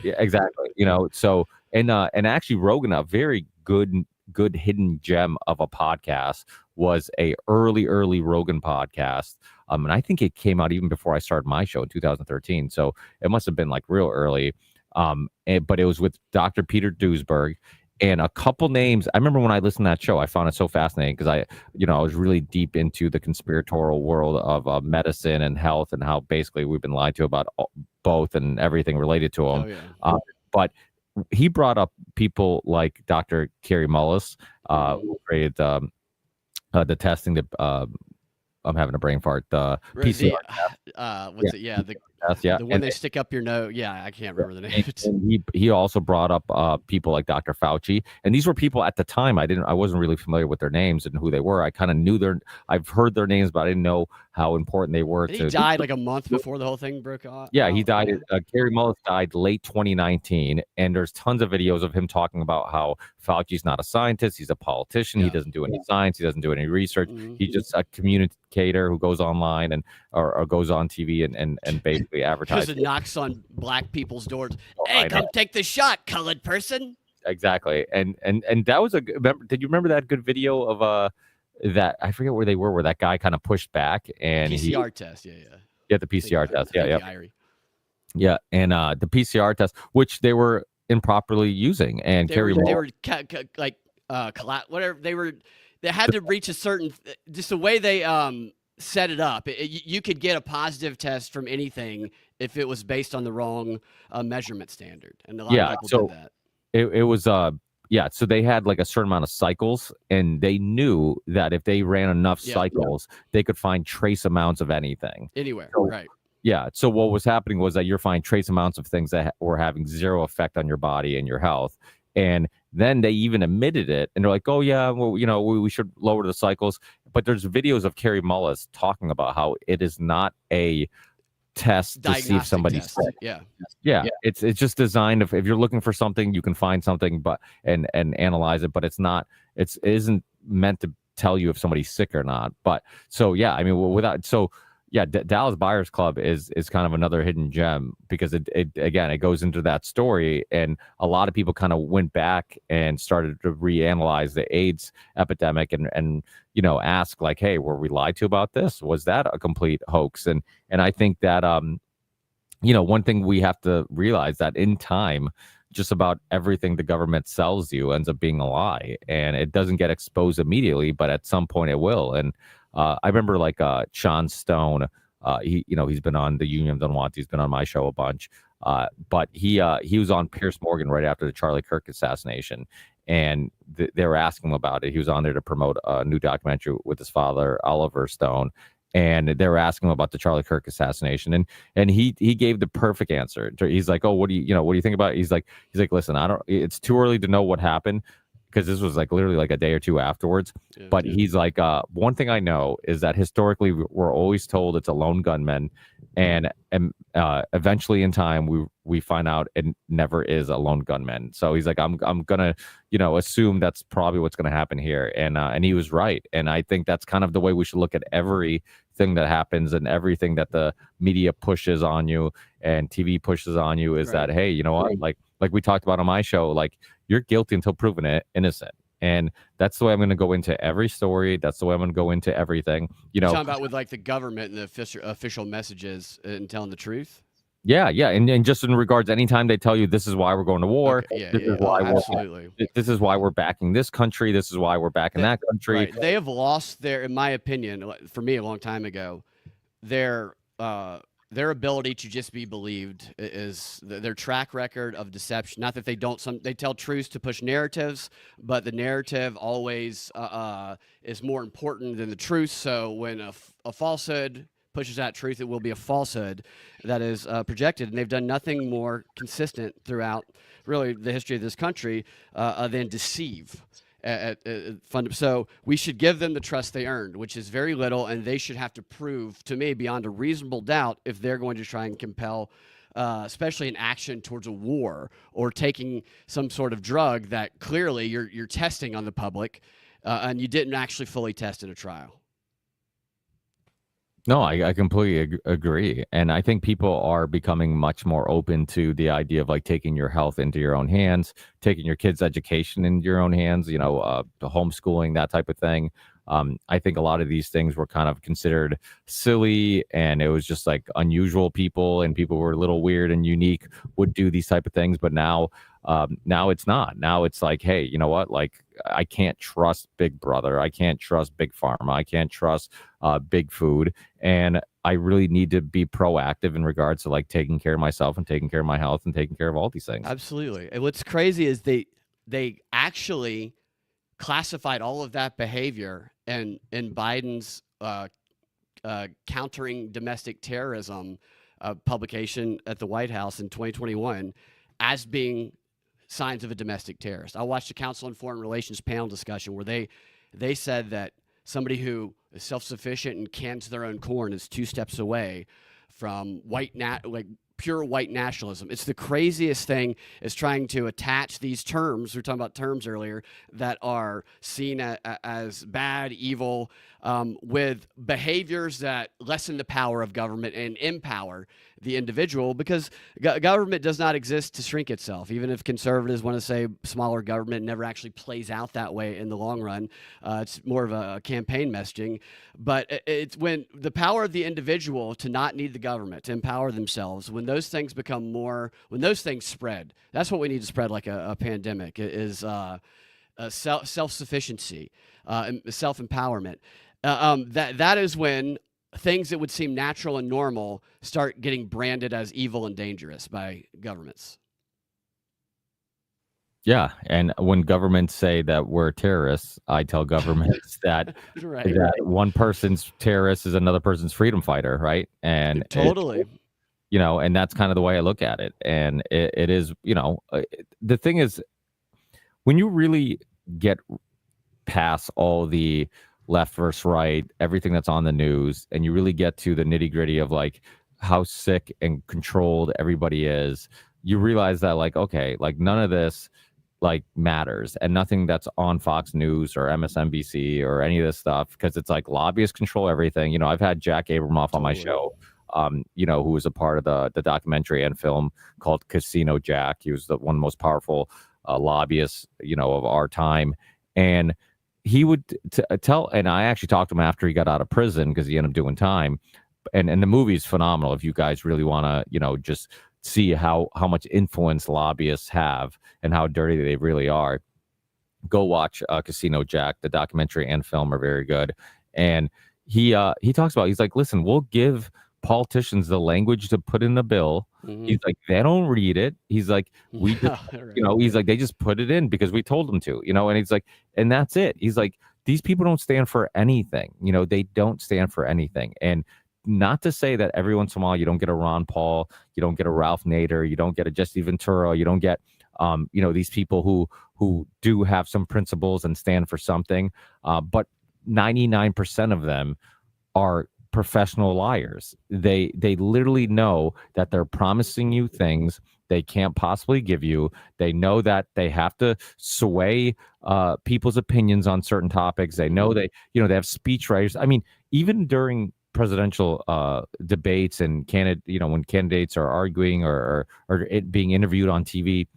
Yeah, exactly. So and actually Rogan, a very good hidden gem of a podcast, was a early Rogan podcast. And I think it came out even before I started my show in 2013. So it must have been like real early. But it was with Dr. Peter Duesberg and a couple names. I remember when I listened to that show, I found it so fascinating because I was really deep into the conspiratorial world of medicine and health and how basically we've been lied to about both and everything related to them. But he brought up people like Dr. Kerry Mullis, who created the testing that I'm having a brain fart. PCR. What's it? Yeah, the one they stick up your nose. Yeah, I can't remember the name. And he also brought up people like Dr. Fauci, and these were people at the time I wasn't really familiar with their names and who they were. I kind of knew I've heard their names, but I didn't know how important they were. He died like a month before the whole thing broke out. Yeah, he died. Kerry Mullis died late 2019, and there's tons of videos of him talking about how Fauci's not a scientist; he's a politician. He doesn't do any science. He doesn't do any research. He's just a communicator who goes online and or goes on TV and basically advertises. Because it knocks on black people's doors. Hey, come take the shot, colored person. Exactly, and that was did you remember that good video of that I forget where they were, where that guy kind of pushed back and PCR test, the PCR test, yeah, and the PCR test, which they were improperly using, and they were whatever they had to reach a certain, just the way they set it up. You could get a positive test from anything if it was based on the wrong measurement standard, and a lot of people did that. It was so they had like a certain amount of cycles, and they knew that if they ran enough cycles, they could find trace amounts of anything anywhere. Right. Yeah. So what was happening was that you're finding trace amounts of things that were having zero effect on your body and your health. And then they even admitted it, and they're like, "Oh yeah, well, we should lower the cycles." But there's videos of Kerry Mullis talking about how it is not a test to see if somebody's sick. Yeah. It's just designed if you're looking for something, you can find something, but and analyze it, but it isn't meant to tell you if somebody's sick or not. But so yeah, I mean, yeah, Dallas Buyers Club is kind of another hidden gem because it again, it goes into that story, and a lot of people kind of went back and started to reanalyze the AIDS epidemic and ask like, hey, were we lied to about this? Was that a complete hoax? And I think that one thing we have to realize that in time, just about everything the government sells you ends up being a lie, and it doesn't get exposed immediately, but at some point it will. And I remember like Sean Stone, he's been on the Union Don't Want. He's been on my show a bunch, but he was on Piers Morgan right after the Charlie Kirk assassination, and they were asking him about it. He was on there to promote a new documentary with his father, Oliver Stone, and they were asking him about the Charlie Kirk assassination, and he gave the perfect answer. He's like, "Oh, what do you think about it?" He's like, listen, it's too early to know what happened, because this was like literally like a day or two afterwards. Yeah, but he's like, one thing I know is that historically we're always told it's a lone gunman, and eventually in time we find out it never is a lone gunman. So he's like, I'm gonna assume that's probably what's gonna happen here, and he was right. And I think that's kind of the way we should look at everything that happens and everything that the media pushes on you and TV pushes on you is right. That, hey, you know what, like we talked about on my show, like, you're guilty until proven innocent. And that's the way I'm going to go into every story. That's the way I'm going to go into everything. You're talking about with like the government and the official messages and telling the truth. Yeah. And just in regards, anytime they tell you this is why we're going to war, absolutely. This is why we're backing this country. This is why we're backing that country. Right. They have lost in my opinion, for me a long time ago, their ability to just be believed is their track record of deception. Not that they tell truths to push narratives, but the narrative always is more important than the truth. So when a falsehood pushes that truth, it will be a falsehood that is projected. And they've done nothing more consistent throughout really the history of this country than deceive. So we should give them the trust they earned, which is very little, and they should have to prove to me beyond a reasonable doubt if they're going to try and compel, especially an action towards a war or taking some sort of drug that clearly you're testing on the public, and you didn't actually fully test in a trial. No, I completely agree. And I think people are becoming much more open to the idea of like taking your health into your own hands, taking your kids' education into your own hands, the homeschooling, that type of thing. I think a lot of these things were kind of considered silly, and it was just like unusual people, and people who were a little weird and unique would do these type of things. But now it's not. Now it's like, hey, you know what? Like, I can't trust Big Brother. I can't trust Big Pharma. I can't trust big food. And I really need to be proactive in regards to like taking care of myself and taking care of my health and taking care of all these things. Absolutely. And what's crazy is they actually classified all of that behavior in Biden's countering domestic terrorism publication at the White House in 2021 as being signs of a domestic terrorist. I watched the Council on Foreign Relations panel discussion where they said that somebody who is self-sufficient and cans their own corn is 2 steps away from pure white nationalism. It's the craziest thing, is trying to attach these terms, we were talking about terms earlier, that are seen as bad, evil, with behaviors that lessen the power of government and empower the individual, because government does not exist to shrink itself. Even if conservatives want to say smaller government, never actually plays out that way in the long run. It's more of a campaign messaging. But it's when the power of the individual to not need the government, to empower themselves, when those things when those things spread, that's what we need to spread like a pandemic, is self-sufficiency, self-empowerment. That is when things that would seem natural and normal start getting branded as evil and dangerous by governments. Yeah, and when governments say that we're terrorists, I tell governments that right. that one person's terrorist is another person's freedom fighter, right? And totally, and that's kind of the way I look at it. And it is, the thing is, when you really get past all the left versus right, everything that's on the news, and you really get to the nitty gritty of like how sick and controlled everybody is, you realize that like, okay, like none of this like matters, and nothing that's on Fox News or MSNBC or any of this stuff, because it's like lobbyists control everything. You know, I've had Jack Abramoff on my Totally. show, you know, who was a part of the documentary and film called Casino Jack. He was one of the most powerful lobbyists, you know, of our time. And he would tell, and I actually talked to him after he got out of prison because he ended up doing time. And the movie's phenomenal if you guys really want to, you know, just see how much influence lobbyists have and how dirty they really are. Go watch Casino Jack. The documentary and film are very good. And he talks about, he's like, listen, we'll give politicians the language to put in the bill. He's like, they don't read it. He's like, we just, you know, he's like, they just put it in because we told them to, you know. And he's like, and that's it. He's like, these people don't stand for anything, you know. They don't stand for anything. And not to say that every once in a while you don't get a Ron Paul, you don't get a Ralph Nader, you don't get a Jesse Ventura, you don't get you know, these people who do have some principles and stand for something, but 99% of them are professional liars. They literally know that they're promising you things they can't possibly give you. They know that they have to sway people's opinions on certain topics. They know they have speechwriters. I mean, even during presidential debates and when candidates are arguing or it being interviewed on TV,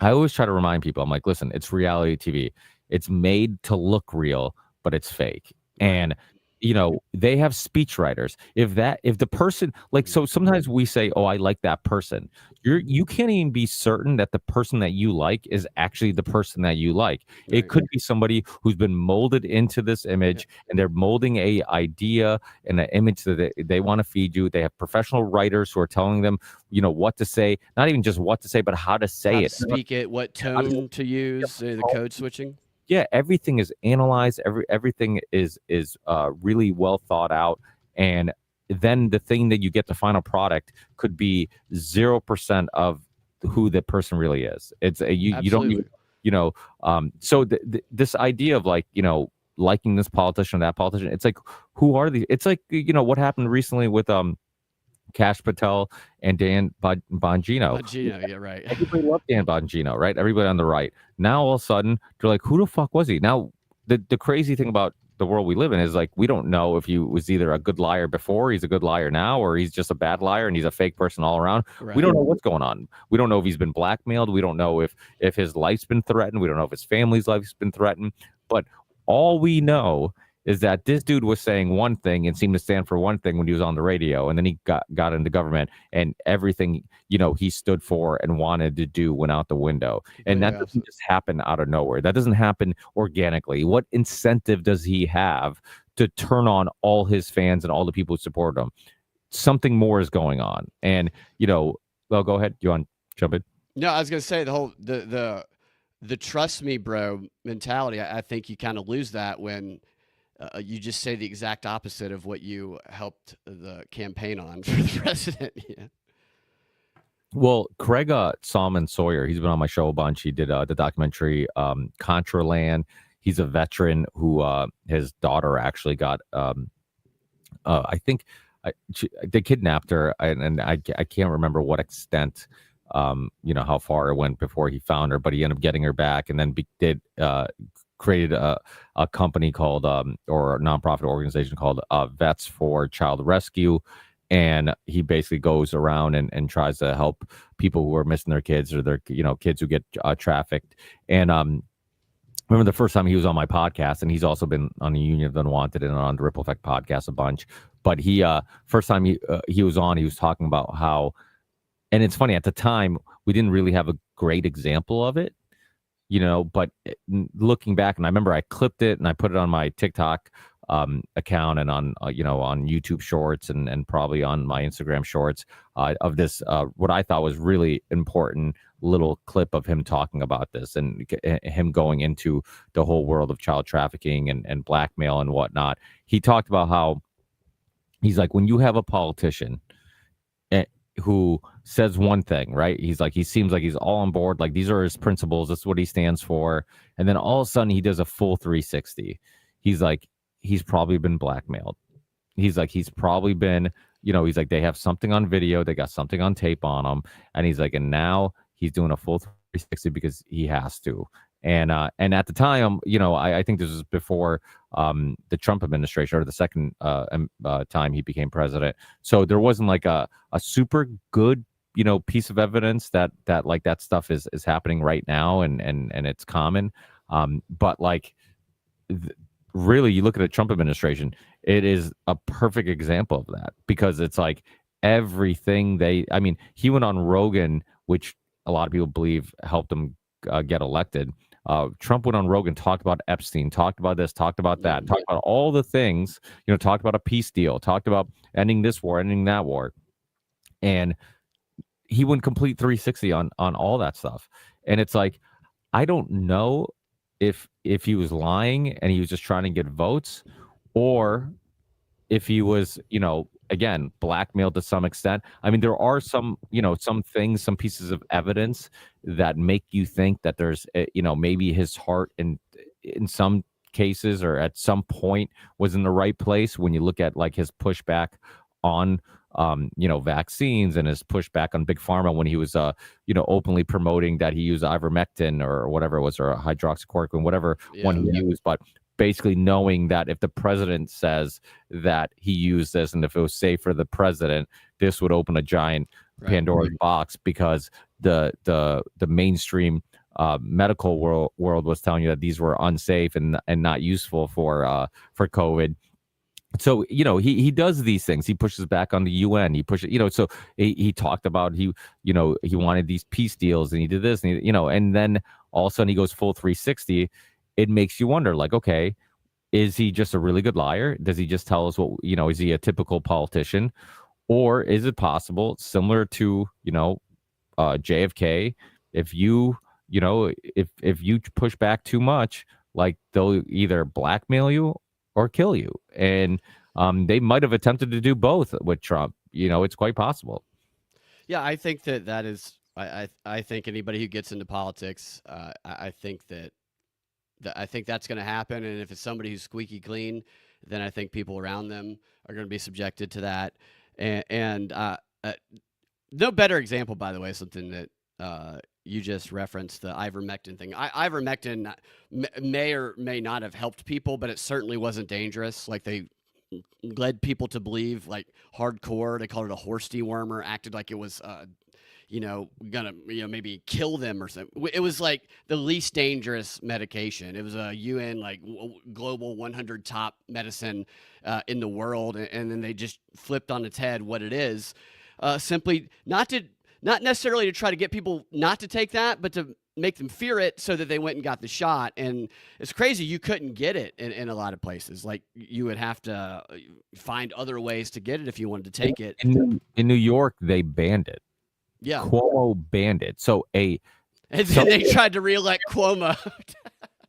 I always try to remind people, I'm like, listen, it's reality TV. It's made to look real, but it's fake. And you know, they have speechwriters. If the person, like, so sometimes we say, oh, I like that person. You can't even be certain that the person that you like is actually the person that you like. Right. It could be somebody who's been molded into this image, and they're molding a idea and an image that they want to feed you. They have professional writers who are telling them, you know, what to say, not even just what to say, but how to say How it, to speak it, what tone to use, the code switching. yeah, everything is analyzed. Everything is really well thought out, and then the thing that you get, the final product, could be 0% of who the person really is. It's you don't even, you know. So this idea of, like, you know, liking this politician or that politician, it's like, who are these? It's like, you know, what happened recently with Kash Patel and Dan Bongino. Bongino, yeah, right. Everybody loved Dan Bongino, right? Everybody on the right. Now all of a sudden they're like, who the fuck was he? Now the crazy thing about the world we live in is, like, we don't know if he was either a good liar before, he's a good liar now, or he's just a bad liar and he's a fake person all around. Right. We don't know what's going on. We don't know if he's been blackmailed. We don't know if his life's been threatened. We don't know if his family's life's been threatened. But all we know is that this dude was saying one thing and seemed to stand for one thing when he was on the radio, and then he got into government, and everything, you know, he stood for and wanted to do went out the window. And that doesn't just happen out of nowhere. That doesn't happen organically. What incentive does he have to turn on all his fans and all the people who support him? Something more is going on. And, you know, well, go ahead. You want to jump in? No, I was going to say the trust me, bro mentality. I think you kind of lose that when you just say the exact opposite of what you helped the campaign on for the president. Yeah. Well, Craig Salmon Sawyer, he's been on my show a bunch. He did the documentary Contraland. He's a veteran who his daughter actually got, I think they kidnapped her, and I can't remember what extent, you know, how far it went before he found her, but he ended up getting her back, and then created a company called or a nonprofit organization called Vets for Child Rescue. And he basically goes around and tries to help people who are missing their kids, or their, you know, kids who get trafficked. And remember the first time he was on my podcast, and he's also been on the Union of the Unwanted and on the Ripple Effect podcast a bunch. But he first time he was on, he was talking about how, and it's funny, at the time we didn't really have a great example of it, you know, but looking back, and I remember I clipped it and I put it on my TikTok account and on, you know, on YouTube Shorts and probably on my Instagram Shorts of this, what I thought was really important little clip of him talking about this, and him going into the whole world of child trafficking and blackmail and whatnot. He talked about how he's like, when you have a politician who says one thing, right? He's like, he seems like he's all on board. Like, these are his principles. This is what he stands for. And then all of a sudden he does a full 360. He's like, he's probably been blackmailed. He's like, he's probably been, you know, he's like, they have something on video. They got something on tape on him. And he's like, and now he's doing a full 360 because he has to. And at the time, I think this was before the Trump administration, or the second time he became president. So there wasn't like a super good piece of evidence that like that stuff is happening right now, and it's common. But like really, you look at the Trump administration, it is a perfect example of that, because it's like everything he went on Rogan, which a lot of people believe helped him get elected. Trump went on Rogan, talked about Epstein, talked about this, talked about that, talked about all the things, talked about a peace deal, talked about ending this war, ending that war. And he went complete 360 on all that stuff. And it's like, I don't know if he was lying and he was just trying to get votes, or if he was, again, blackmailed to some extent. I mean, there are some things, some pieces of evidence that make you think that there's, maybe his heart in some cases, or at some point, was in the right place. When you look at like his pushback on, vaccines, and his pushback on Big Pharma when he was, openly promoting that he used ivermectin or whatever it was, or hydroxychloroquine, whatever one he used, but basically knowing that if the president says that he used this, and if it was safe for the president, this would open a giant Pandora's box, because the mainstream medical world was telling you that these were unsafe and not useful for COVID. So he does these things. He pushes back on the UN. He pushes, so he talked about he wanted these peace deals, and he did this, and and then all of a sudden he goes full 360. It makes you wonder, like, okay, is he just a really good liar? Does he just tell us what, is he a typical politician? Or is it possible, similar to, JFK, if you push back too much, like, they'll either blackmail you or kill you. And they might have attempted to do both with Trump. It's quite possible. Yeah, I think that is, I think anybody who gets into politics, I think that's going to happen. And if it's somebody who's squeaky clean, then I think people around them are going to be subjected to that. And no better example, by the way, something that you just referenced, the ivermectin thing. Ivermectin may or may not have helped people, but it certainly wasn't dangerous. Like, they led people to believe, like, hardcore. They called it a horse dewormer, acted like it was gonna, maybe kill them or something. It was like the least dangerous medication. It was a UN, like, global 100 top medicine in the world. And then they just flipped on its head what it is. Simply not necessarily to try to get people not to take that, but to make them fear it, so that they went and got the shot. And it's crazy. You couldn't get it in a lot of places. Like, you would have to find other ways to get it if you wanted to take it. In New York, they banned it. Yeah. Cuomo banned it. So they tried to reelect Cuomo.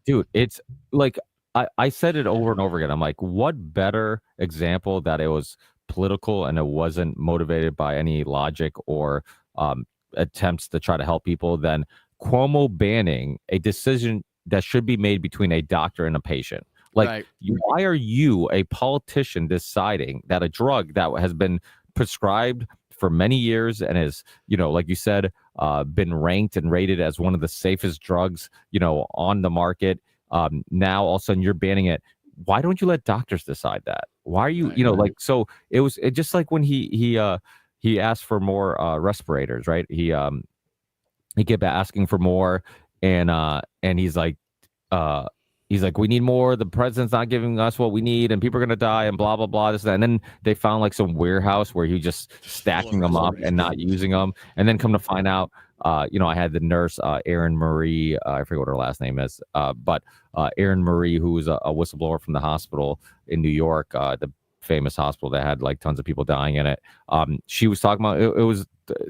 Dude, it's like, I said it over and over again. I'm like, what better example that it was political and it wasn't motivated by any logic or attempts to try to help people than Cuomo banning a decision that should be made between a doctor and a patient. Like, why are you, a politician, deciding that a drug that has been prescribed for many years and is, like you said, been ranked and rated as one of the safest drugs, on the market, now all of a sudden you're banning it? Why don't you let doctors decide that? Why are you, like, so it just like when he asked for more respirators, right? He kept asking for more, and he's like, we need more. The president's not giving us what we need, and people are gonna die, and blah blah blah. This and that. And then they found like some warehouse where he just stacking them up and not using them. And then come to find out, I had the nurse, Erin Marie. I forget what her last name is, but Erin Marie, who was a whistleblower from the hospital in New York, the famous hospital that had like tons of people dying in it. She was talking about it was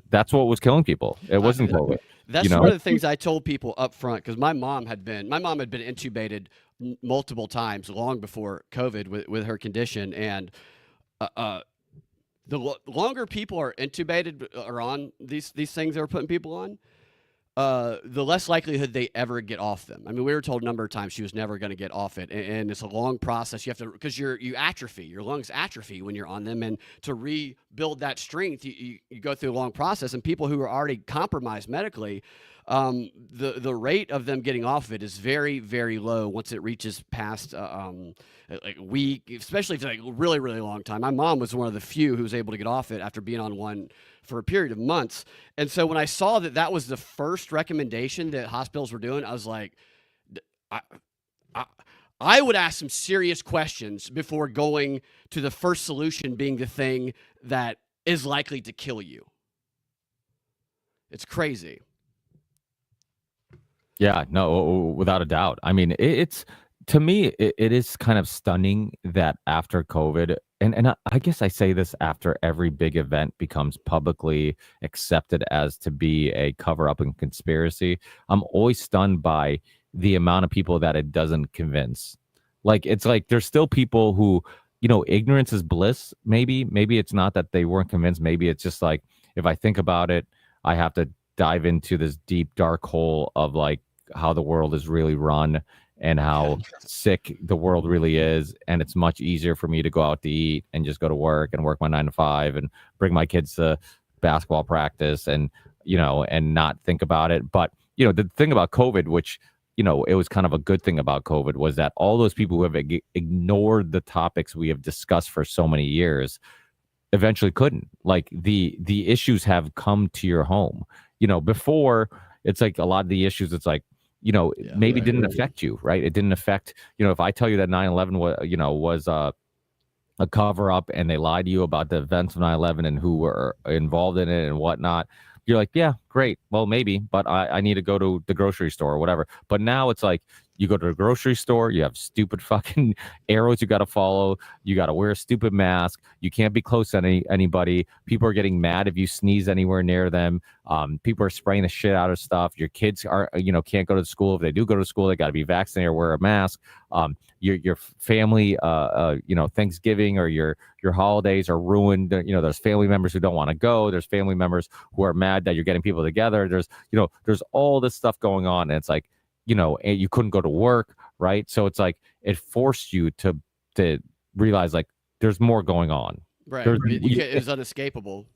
that's what was killing people. It wasn't COVID. That's one of the things I told people up front, because my mom had been intubated multiple times long before COVID with her condition. And the longer people are intubated or on these things they were putting people on, the less likelihood they ever get off them. I mean, we were told a number of times she was never going to get off it, and it's a long process. You have to, because you atrophy, your lungs atrophy when you're on them, and to rebuild that strength, you go through a long process. And people who are already compromised medically, the rate of them getting off of it is very, very low once it reaches past like a week, especially if it's like a really, really long time. My mom was one of the few who was able to get off it after being on one for a period of months. And so when I saw that that was the first recommendation that hospitals were doing, I was like, I would ask some serious questions before going to the first solution being the thing that is likely to kill you. It's crazy. Yeah, no, without a doubt. I mean, it's to me, it is kind of stunning that after COVID, and I guess I say this after every big event becomes publicly accepted as to be a cover up and conspiracy. I'm always stunned by the amount of people that it doesn't convince. Like, it's like there's still people who, ignorance is bliss. Maybe it's not that they weren't convinced. Maybe it's just like, if I think about it, I have to dive into this deep, dark hole of like how the world is really run and how sick the world really is. And it's much easier for me to go out to eat and just go to work and work my 9 to 5 and bring my kids to basketball practice and, and not think about it. But, the thing about COVID, which, it was kind of a good thing about COVID, was that all those people who have ignored the topics we have discussed for so many years eventually couldn't. Like the issues have come to your home. Before, it's like a lot of the issues, it's like, maybe didn't affect you, right? It didn't affect, if I tell you that 9/11 was a cover up and they lied to you about the events of 9/11 and who were involved in it and whatnot, you're like, yeah, great. Well, maybe, but I need to go to the grocery store or whatever. But now it's like, you go to the grocery store, you have stupid fucking arrows you got to follow. You got to wear a stupid mask. You can't be close to anybody. People are getting mad if you sneeze anywhere near them. People are spraying the shit out of stuff. Your kids are, can't go to school. If they do go to school, they got to be vaccinated or wear a mask. Your family, Thanksgiving or your holidays are ruined. There's family members who don't want to go. There's family members who are mad that you're getting people together. There's all this stuff going on. And it's like, and you couldn't go to work, right? So it's like it forced you to realize like there's more going on. Right. It was unescapable.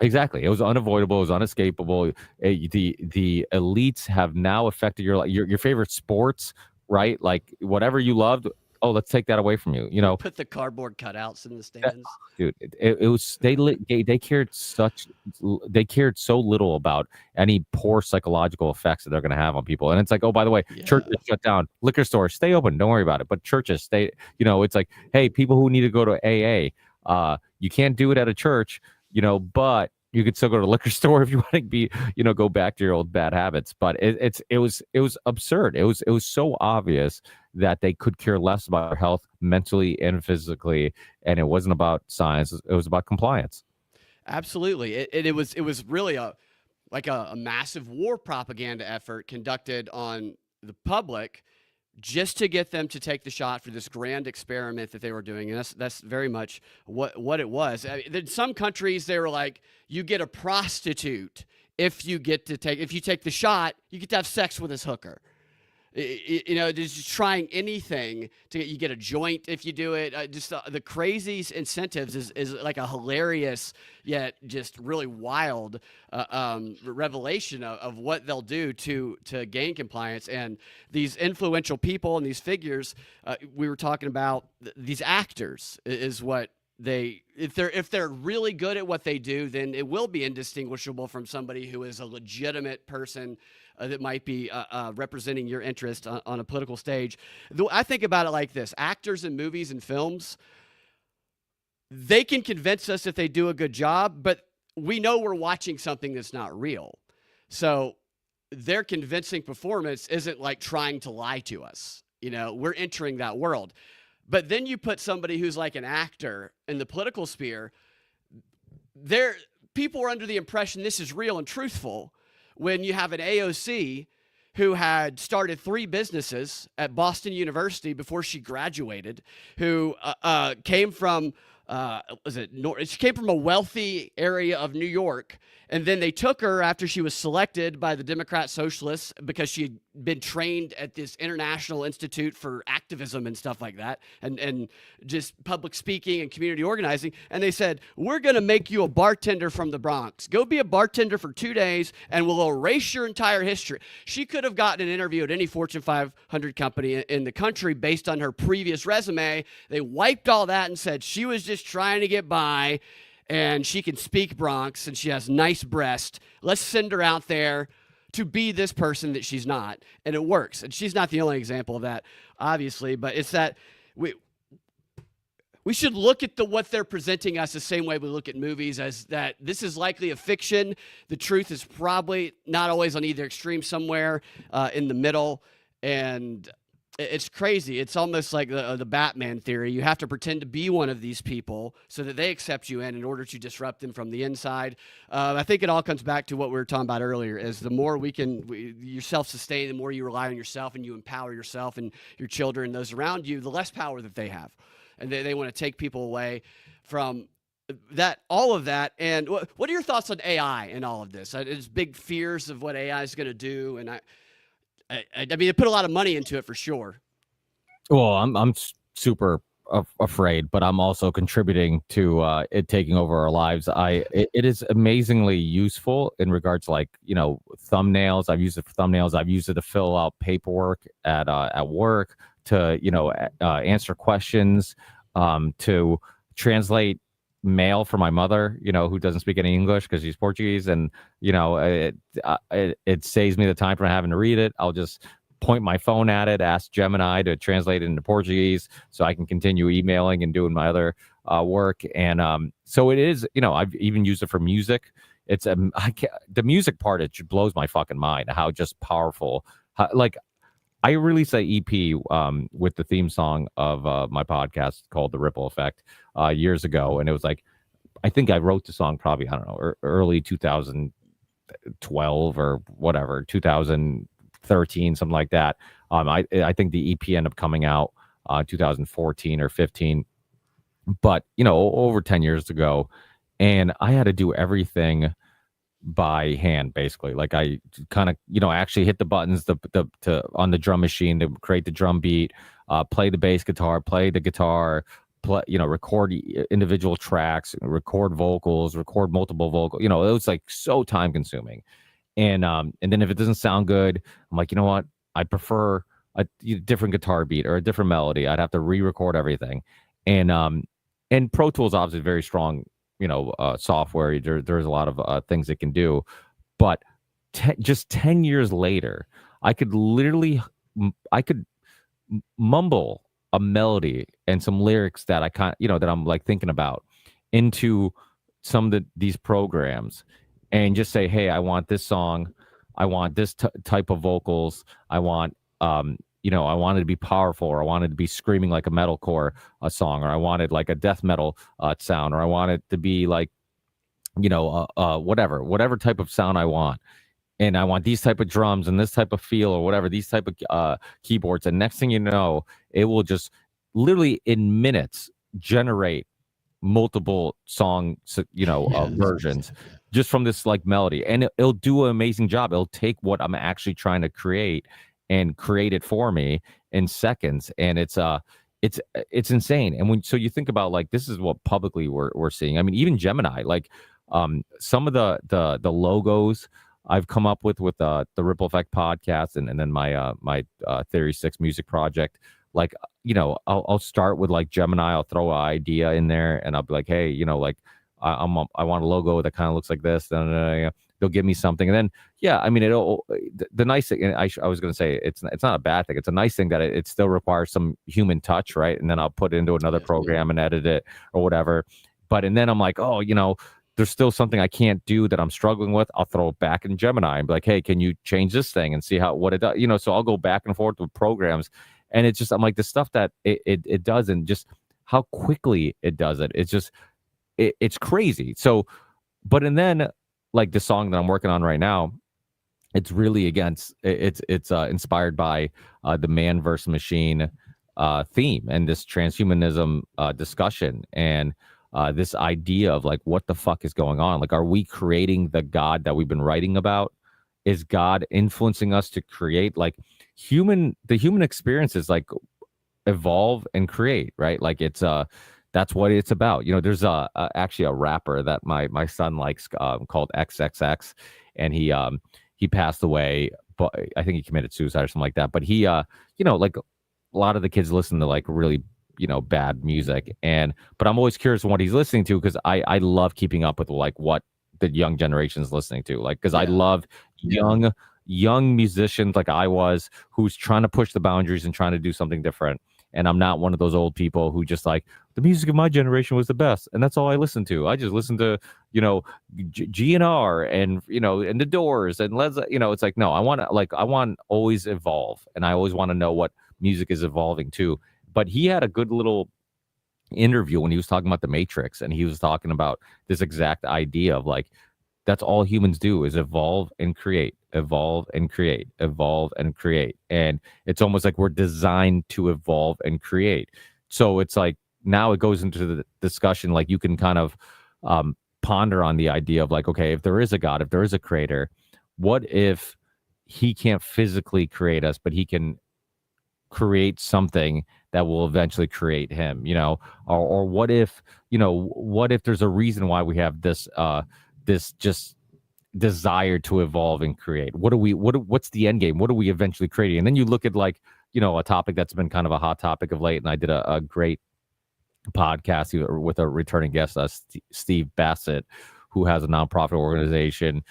Exactly. It was unavoidable. It was unescapable. The elites have now affected your favorite sports, right? Like whatever you loved. Oh, let's take that away from you. Put the cardboard cutouts in the stands, dude. It was they cared so little about any poor psychological effects that they're going to have on people. And it's like, oh, by the way, churches shut down, liquor stores stay open, don't worry about it. But churches stay. It's like, hey, people who need to go to AA, you can't do it at a church, but you could still go to the liquor store if you want to be, go back to your old bad habits. But it was absurd. It was so obvious that they could care less about their health mentally and physically, and it wasn't about science. It was about compliance. Absolutely. It was really a massive war propaganda effort conducted on the public just to get them to take the shot for this grand experiment that they were doing. And that's very much what it was. In some countries, they were like, you get a prostitute if you take the shot, you get to have sex with this hooker. Just trying anything you get a joint if you do it. The crazy incentives is like a hilarious yet just really wild revelation of what they'll do to gain compliance. And these influential people and these figures we were talking about, these actors is what if they're really good at what they do, then it will be indistinguishable from somebody who is a legitimate person that might be representing your interest on a political stage. I think about it like this. Actors in movies and films, they can convince us if they do a good job, but we know we're watching something that's not real. So their convincing performance isn't like trying to lie to us. We're entering that world. But then you put somebody who's like an actor in the political sphere, people are under the impression this is real and truthful. When you have an AOC who had started 3 businesses at Boston University before she graduated, who came from she came from a wealthy area of New York And then they took her after she was selected by the Democrat Socialists because she had been trained at this International Institute for Activism and stuff like that, and just public speaking and community organizing. And they said, we're going to make you a bartender from the Bronx. Go be a bartender for 2 days and we'll erase your entire history. She could have gotten an interview at any Fortune 500 company in the country based on her previous resume. They wiped all that and said she was just trying to get by, and she can speak Bronx, and she has nice breasts. Let's send her out there to be this person that she's not. And it works. And she's not the only example of that, obviously, but it's that we should look at what they're presenting us the same way we look at movies, as that this is likely a fiction. The truth is probably not always on either extreme, somewhere in the middle. And it's crazy. It's almost like the Batman theory. You have to pretend to be one of these people so that they accept you in order to disrupt them from the inside. I think it all comes back to what we were talking about earlier, is the more you're self-sustained, the more you rely on yourself and you empower yourself and your children and those around you, the less power that they have. And they want to take people away from that, all of that. And what are your thoughts on AI and all of this? There's big fears of what AI is going to do. And I mean, they put a lot of money into it for sure. Well, I'm super afraid, but I'm also contributing to it taking over our lives. It is amazingly useful in regards to, like, thumbnails. I've used it for thumbnails. I've used it to fill out paperwork at work, to answer questions, to translate mail for my mother, who doesn't speak any English because she's Portuguese, and it saves me the time from having to read it. I'll just point my phone at it, ask Gemini to translate it into Portuguese so I can continue emailing and doing my other work. And so it is, I've even used it for music. It's the music part, it blows my fucking mind how just powerful. I released an EP with the theme song of my podcast called The Ripple Effect years ago. And it was like, I think I wrote the song probably, I don't know, early 2012 or whatever, 2013, something like that. I think the EP ended up coming out 2014 or 15, but, over 10 years ago. And I had to do everything by hand, basically. Like, I kind of, I actually hit the buttons on the drum machine to create the drum beat, play the bass guitar, play the guitar, record individual tracks, record vocals, record multiple vocals. It was like so time consuming. And then if it doesn't sound good, I'm like, you know what? I prefer a different guitar beat or a different melody. I'd have to re-record everything. And Pro Tools obviously very strong, software. There's a lot of things it can do, but just 10 years later, I could mumble a melody and some lyrics that I that I'm like thinking about into some of these programs, and just say, hey, I want this song, I want this type of vocals, I want I wanted to be powerful, or I wanted to be screaming like a metalcore song, or I wanted like a death metal sound, or I wanted to be like, whatever type of sound I want. And I want these type of drums and this type of feel, or whatever, these type of keyboards. And next thing you know, it will just literally in minutes generate multiple song, versions just from this like melody. And it'll do an amazing job. It'll take what I'm actually trying to create and create it for me in seconds. And it's insane. And so you think about, like, this is what publicly we're seeing. I mean, even Gemini, like some of the logos I've come up with the Ripple Effect podcast, and then my Theory 6 music project. Like, I'll start with like Gemini. I'll throw an idea in there, and I'll be like, hey, I want a logo that kind of looks like this. They'll give me something, and then the nice thing. And I was going to say it's not a bad thing. It's a nice thing that it still requires some human touch, right? And then I'll put it into another program and edit it or whatever. And then I'm like, there's still something I can't do that I'm struggling with. I'll throw it back in Gemini and be like, hey, can you change this thing and see what it does? So I'll go back and forth with programs, and it's just, I'm like, the stuff that it does, and just how quickly it does it. It's just, it's crazy. So, and then like the song that I'm working on right now, it's really it's inspired by the man versus machine theme and this transhumanism discussion. And this idea of like, what the fuck is going on? Like, are we creating the God that we've been writing about? Is God influencing us to create? Like, the human experience is like evolve and create, right? Like, it's that's what it's about. There's actually a rapper that my son likes, called XXX, and he passed away, but I think he committed suicide or something like that. But he like a lot of the kids listen to like really bad music, but I'm always curious on what he's listening to, because I love keeping up with like what the young generation is listening to, like, because I love young musicians like I was, who's trying to push the boundaries and trying to do something different. And I'm not one of those old people who just like, the music of my generation was the best, and that's all I listened to. I just listened to GNR and the Doors and Led it's like, no, I want always evolve, and I always want to know what music is evolving to. But he had a good little interview when he was talking about the Matrix, and he was talking about this exact idea of like, that's all humans do, is evolve and create, evolve and create, evolve and create. And it's almost like we're designed to evolve and create. So it's like, now it goes into the discussion, like, you can kind of ponder on the idea of like, okay, if there is a God, if there is a creator, what if he can't physically create us, but he can create something that will eventually create him, or what if there's a reason why we have this just desire to evolve and create? What's the end game? What are we eventually creating? And then you look at like, a topic that's been kind of a hot topic of late, and I did a great podcast with a returning guest, Steve Bassett, who has a nonprofit organization.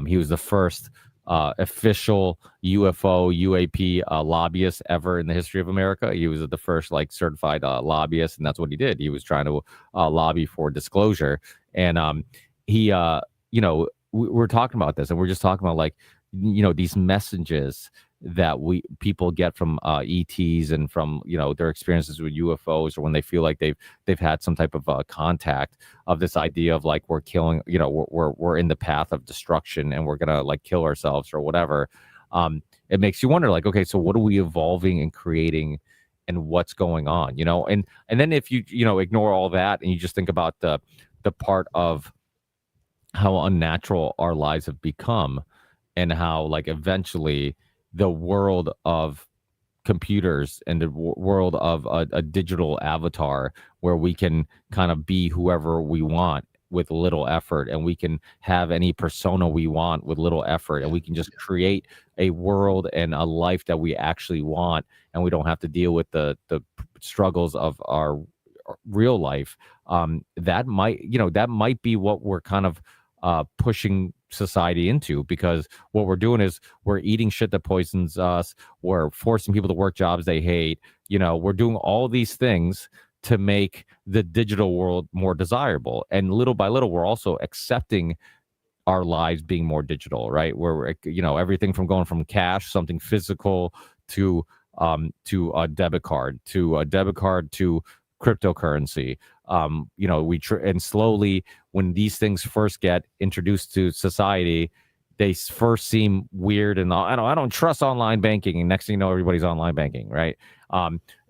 He was the first official UFO UAP lobbyist ever in the history of America. He was the first like certified lobbyist, and that's what he did. He was trying to lobby for disclosure. And we're talking about this, and we're just talking about like, these messages that people get from ETs and from their experiences with UFOs, or when they feel like they've had some type of contact, of this idea of like, we're killing, we're in the path of destruction, and we're gonna like kill ourselves or whatever. It makes you wonder, like, okay, so what are we evolving and creating, and what's going on? And then if you ignore all that, and you just think about the part of how unnatural our lives have become, and how like eventually the world of computers and the world of a digital avatar, where we can kind of be whoever we want with little effort, and we can have any persona we want with little effort, and we can just create a world and a life that we actually want, and we don't have to deal with the struggles of our real life. That might be what we're kind of pushing society into, because what we're doing is we're eating shit that poisons us, we're forcing people to work jobs they hate, we're doing all these things to make the digital world more desirable, and little by little we're also accepting our lives being more digital, right? Where everything from going from cash, something physical, to a debit card, to cryptocurrency. And slowly, when these things first get introduced to society, they first seem weird, and I don't trust online banking, and next thing you know, everybody's online banking, right?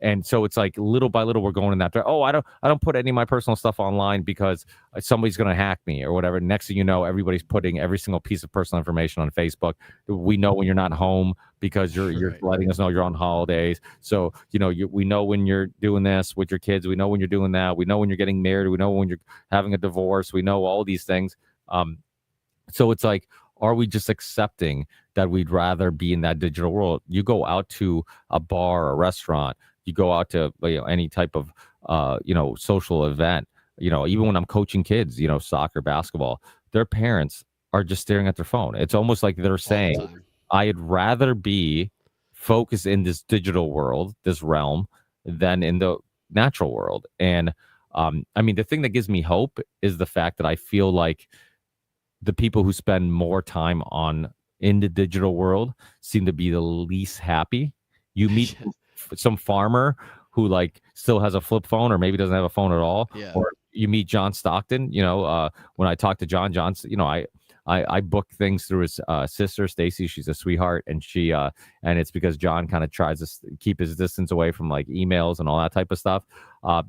And so it's like, little by little we're going in that direction. Oh, I don't put any of my personal stuff online because somebody's going to hack me or whatever. Next thing you know, everybody's putting every single piece of personal information on Facebook. We know when you're not home because you're letting us know you're on holidays. So we know when you're doing this with your kids. We know when you're doing that. We know when you're getting married. We know when you're having a divorce. We know all these things. So it's like, are we just accepting that we'd rather be in that digital world? You go out to a bar, a restaurant, you go out to any type of social event, even when I'm coaching kids, soccer, basketball, their parents are just staring at their phone. It's almost like they're saying, I'd rather be focused in this digital world, this realm, than in the natural world. And the thing that gives me hope is the fact that I feel like the people who spend more time in the digital world seem to be the least happy. You meet some farmer who like still has a flip phone, or maybe doesn't have a phone at all. Yeah. Or you meet John Stockton. When I talk to John, I book things through his sister, Stacy. She's a sweetheart, and and it's because John kind of tries to keep his distance away from like emails and all that type of stuff.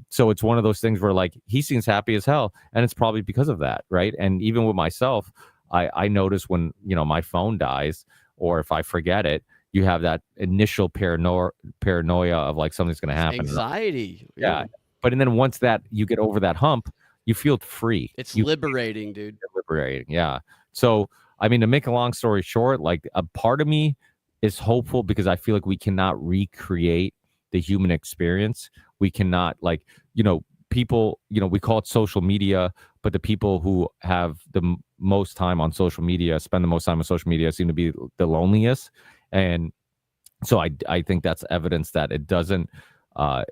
So it's one of those things where like he seems happy as hell, and it's probably because of that, right? And even with myself, I notice when my phone dies or if I forget it, you have that initial paranoia of like something's going to happen. Anxiety. Yeah. But and then once that you get over that hump, you feel free. It's liberating, dude. Liberating. Yeah. So, I mean, to make a long story short, like a part of me is hopeful because I feel like we cannot recreate the human experience. We cannot people, we call it social media, but the people who have the most time on social media, spend the most time on social media, seem to be the loneliest. And so I think that's evidence that it doesn't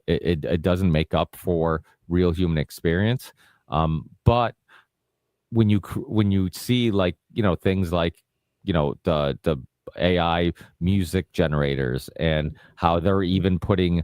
it doesn't make up for real human experience. But when you see like things like the AI music generators and how they're even putting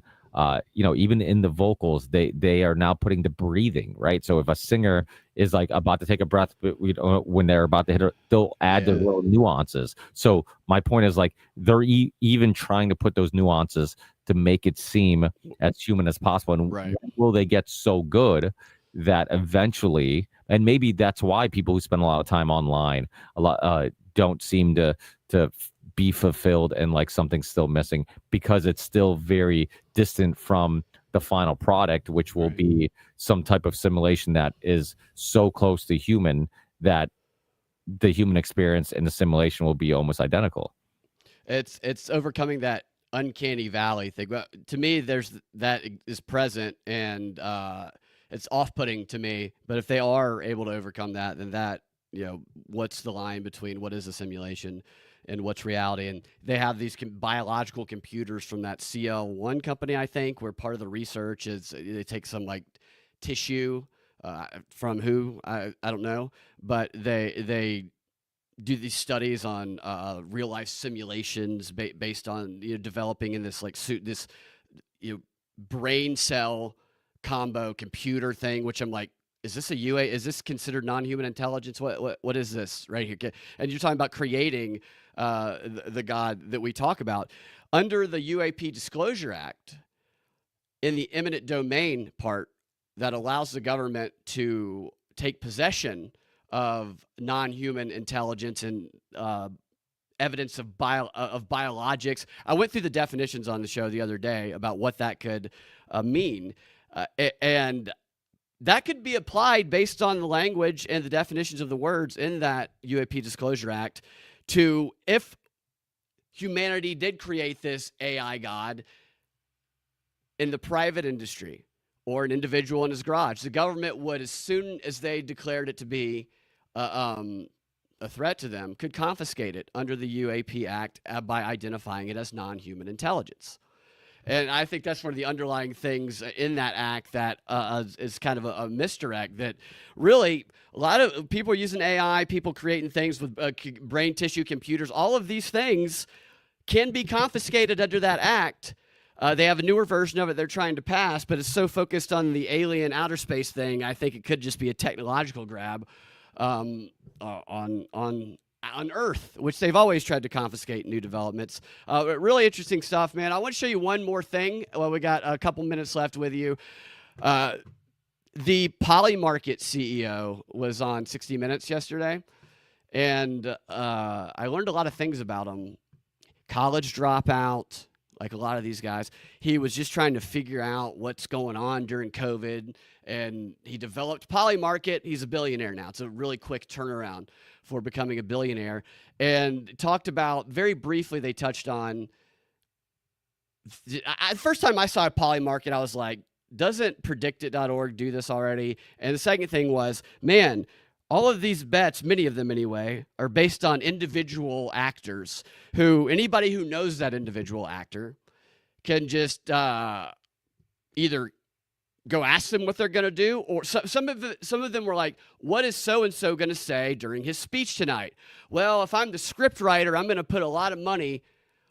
even in the vocals, they are now putting the breathing, right? So if a singer is like about to take a breath, but when they're about to hit her, they'll add the little nuances. So my point is like they're even trying to put those nuances to make it seem as human as possible. And when will they get so good that eventually, and maybe that's why people who spend a lot of time online don't seem to be fulfilled and like something's still missing because it's still very distant from the final product, which will be some type of simulation that is so close to human that the human experience and the simulation will be almost identical. It's overcoming that uncanny valley thing. But to me, that is present, and it's off-putting to me. But if they are able to overcome that, then that what's the line between what is a simulation and what's reality? And they have these biological computers from that CL1 company, I think, where part of the research is they take some like tissue from who I don't know, but they do these studies on real life simulations based on developing in this like this brain cell combo computer thing, which I'm like, is this a UA? Is this considered non-human intelligence? What is this right here? And you're talking about creating the God that we talk about under the UAP Disclosure Act in the eminent domain part that allows the government to take possession of non-human intelligence and evidence of biologics. I went through the definitions on the show the other day about what that could mean, and that could be applied based on the language and the definitions of the words in that UAP Disclosure Act to if humanity did create this AI God in the private industry or an individual in his garage, the government would, as soon as they declared it to be a threat to them, could confiscate it under the UAP Act by identifying it as non-human intelligence. And I think that's one of the underlying things in that act that is kind of a misdirect, that really a lot of people are using AI, people creating things with brain tissue computers. All of these things can be confiscated under that act. They have a newer version of it they're trying to pass, but it's so focused on the alien outer space thing, I think it could just be a technological grab on Earth, which they've always tried to confiscate new developments. Really interesting stuff, man. I want to show you one more thing. Well, we got a couple minutes left with you. The Polymarket CEO was on 60 Minutes yesterday, and I learned a lot of things about him. College dropout, like a lot of these guys. He was just trying to figure out what's going on during COVID, and he developed Polymarket. He's a billionaire now. It's a really quick turnaround for becoming a billionaire, and talked about, very briefly, they touched on, the first time I saw Polymarket, I was like, doesn't predictit.org do this already? And the second thing was, man, all of these bets, many of them anyway, are based on individual actors who, anybody who knows that individual actor can just either go ask them what they're going to do, or some of them were like, what is so-and-so going to say during his speech tonight? Well, if I'm the script writer, I'm going to put a lot of money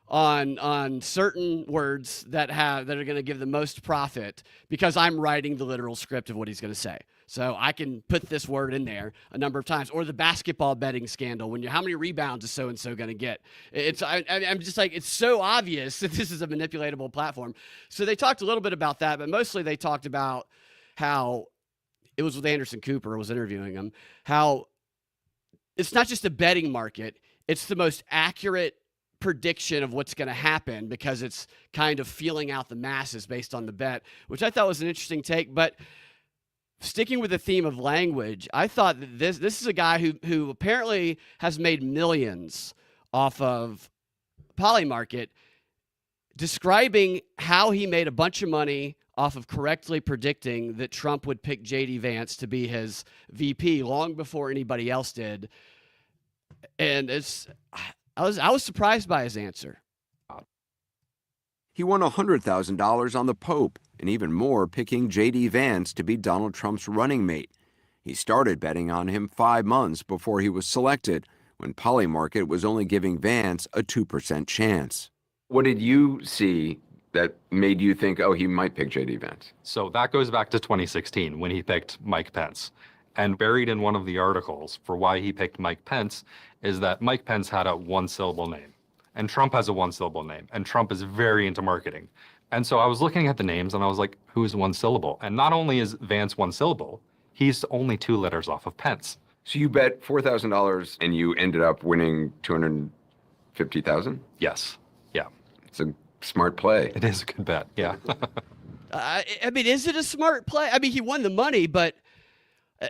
on certain words that are going to give the most profit because I'm writing the literal script of what he's going to say. So I can put this word in there a number of times. Or the basketball betting scandal, when how many rebounds is so-and-so going to get? I'm just like, it's so obvious that this is a manipulatable platform. So they talked a little bit about that, but mostly they talked about how it was with Anderson Cooper, was interviewing him, how it's not just a betting market, it's the most accurate prediction of what's going to happen because it's kind of feeling out the masses based on the bet, which I thought was an interesting take. But sticking with the theme of language, I thought that this is a guy who apparently has made millions off of Polymarket, describing how he made a bunch of money off of correctly predicting that Trump would pick J.D. Vance to be his VP long before anybody else did. And I was surprised by his answer. He won $100,000 on the Pope, and even more picking J.D. Vance to be Donald Trump's running mate. He started betting on him 5 months before he was selected, when Polymarket was only giving Vance a 2% chance. What did you see that made you think, oh, he might pick J.D. Vance? So that goes back to 2016 when he picked Mike Pence. And buried in one of the articles for why he picked Mike Pence is that Mike Pence had a one-syllable name. And Trump has a one-syllable name. And Trump is very into marketing. And so I was looking at the names and I was like, who's one syllable? And not only is Vance one syllable, he's only 2 letters off of Pence. So you bet $4,000 and you ended up winning $250,000? Yes. Yeah. It's a smart play. It is a good bet. Yeah. I mean, is it a smart play? I mean, he won the money, but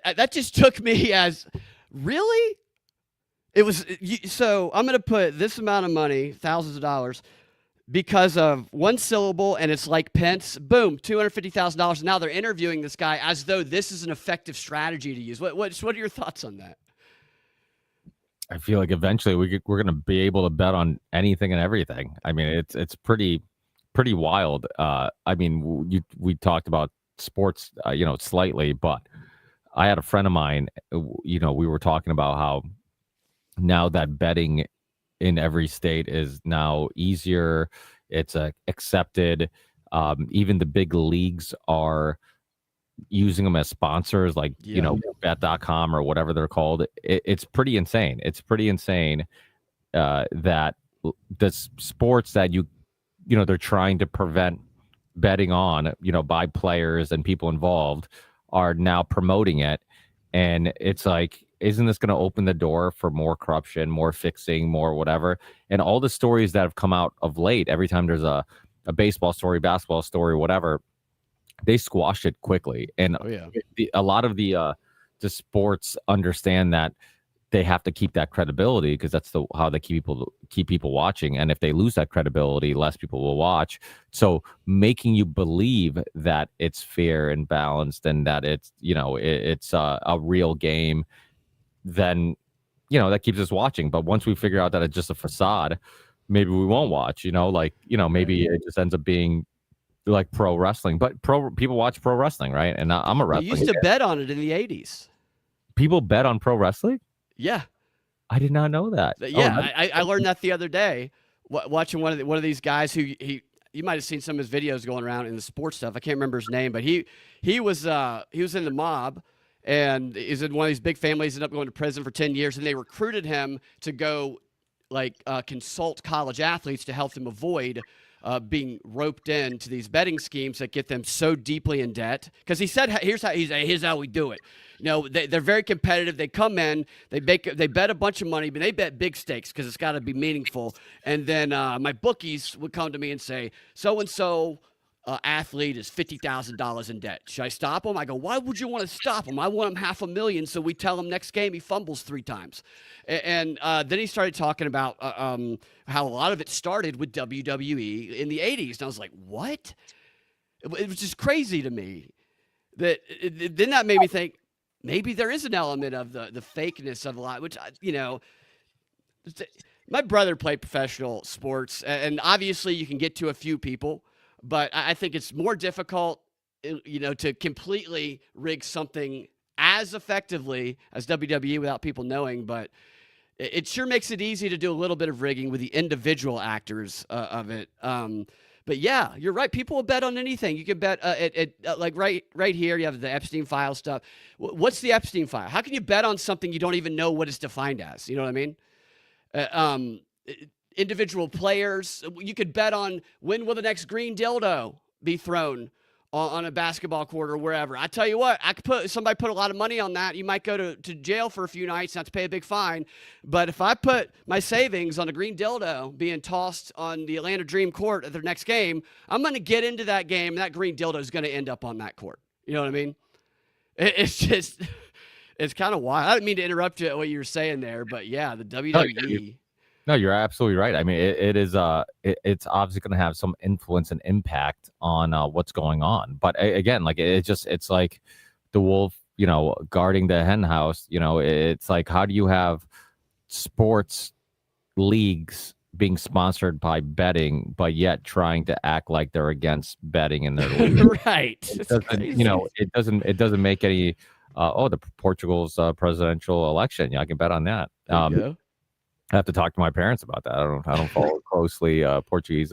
that just took me as, really? It was, so I'm going to put this amount of money, thousands of dollars, because of one syllable, and it's like Pence, boom, $250,000. And now they're interviewing this guy as though this is an effective strategy to use. What are your thoughts on that? I feel like eventually we're going to be able to bet on anything and everything. I mean, it's pretty wild. I mean, we talked about sports, slightly, but I had a friend of mine, we were talking about how now that betting in every state is now easier. It's accepted. Even the big leagues are using them as sponsors, like, bet.com or whatever they're called. It's pretty insane. It's pretty insane that the sports that they're trying to prevent betting on, by players and people involved, are now promoting it. And it's like, isn't this going to open the door for more corruption, more fixing, more whatever? And all the stories that have come out of late, every time there's a baseball story, basketball story, whatever, they squash it quickly. And a lot of the sports understand that they have to keep that credibility, because that's how they keep people watching. And if they lose that credibility, less people will watch. So making you believe that it's fair and balanced and that it's it's a real game, then that keeps us watching. But once we figure out that it's just a facade, maybe we won't watch. Maybe it just ends up being like pro wrestling. But people watch pro wrestling, right? And I'm a wrestler. You used to bet on it in the 80s. People bet on pro wrestling? Yeah. I did not know that. Yeah, I learned that the other day watching one of these guys who you might have seen some of his videos going around in the sports stuff. I can't remember his name, but he was in the mob, and he's in one of these big families, ended up going to prison for 10 years, and they recruited him to go consult college athletes to help them avoid being roped into these betting schemes that get them so deeply in debt. Because he said, here's how we do it. They're very competitive. They come in, they bet a bunch of money, but they bet big stakes because it's got to be meaningful. And then my bookies would come to me and say, so-and-so athlete is $50,000 in debt. Should I stop him? I go, why would you want to stop him? I want him $500,000, so we tell him next game he fumbles 3 times. And then he started talking about how a lot of it started with WWE in the 80s. And I was like, what? It was just crazy to me. Then that made me think, maybe there is an element of the fakeness of a lot, which, my brother played professional sports, and obviously you can get to a few people, but I think it's more difficult, to completely rig something as effectively as WWE without people knowing. But it sure makes it easy to do a little bit of rigging with the individual actors of it. But But yeah, you're right. People will bet on anything. You can bet like right here. You have the Epstein file stuff. What's the Epstein file? How can you bet on something you don't even know what it's defined as? You know what I mean? Individual players. You could bet on when will the next green dildo be thrown on a basketball court or wherever. I tell you what, somebody put a lot of money on that. You might go to jail for a few nights, not to pay a big fine. But if I put my savings on a green dildo being tossed on the Atlanta Dream court at their next game, I'm going to get into that game, and that green dildo is going to end up on that court. You know what I mean? It's just, it's kind of wild. I didn't mean to interrupt you what you were saying there, but yeah, the WWE. No, you're absolutely right. I mean, it's obviously going to have some influence and impact on what's going on. But again, like it's like the wolf, guarding the hen house. It's like, how do you have sports leagues being sponsored by betting, but yet trying to act like they're against betting in their league? Right. It doesn't make any. The Portugal's presidential election. Yeah, I can bet on that. I have to talk to my parents about that. I don't follow closely Portuguese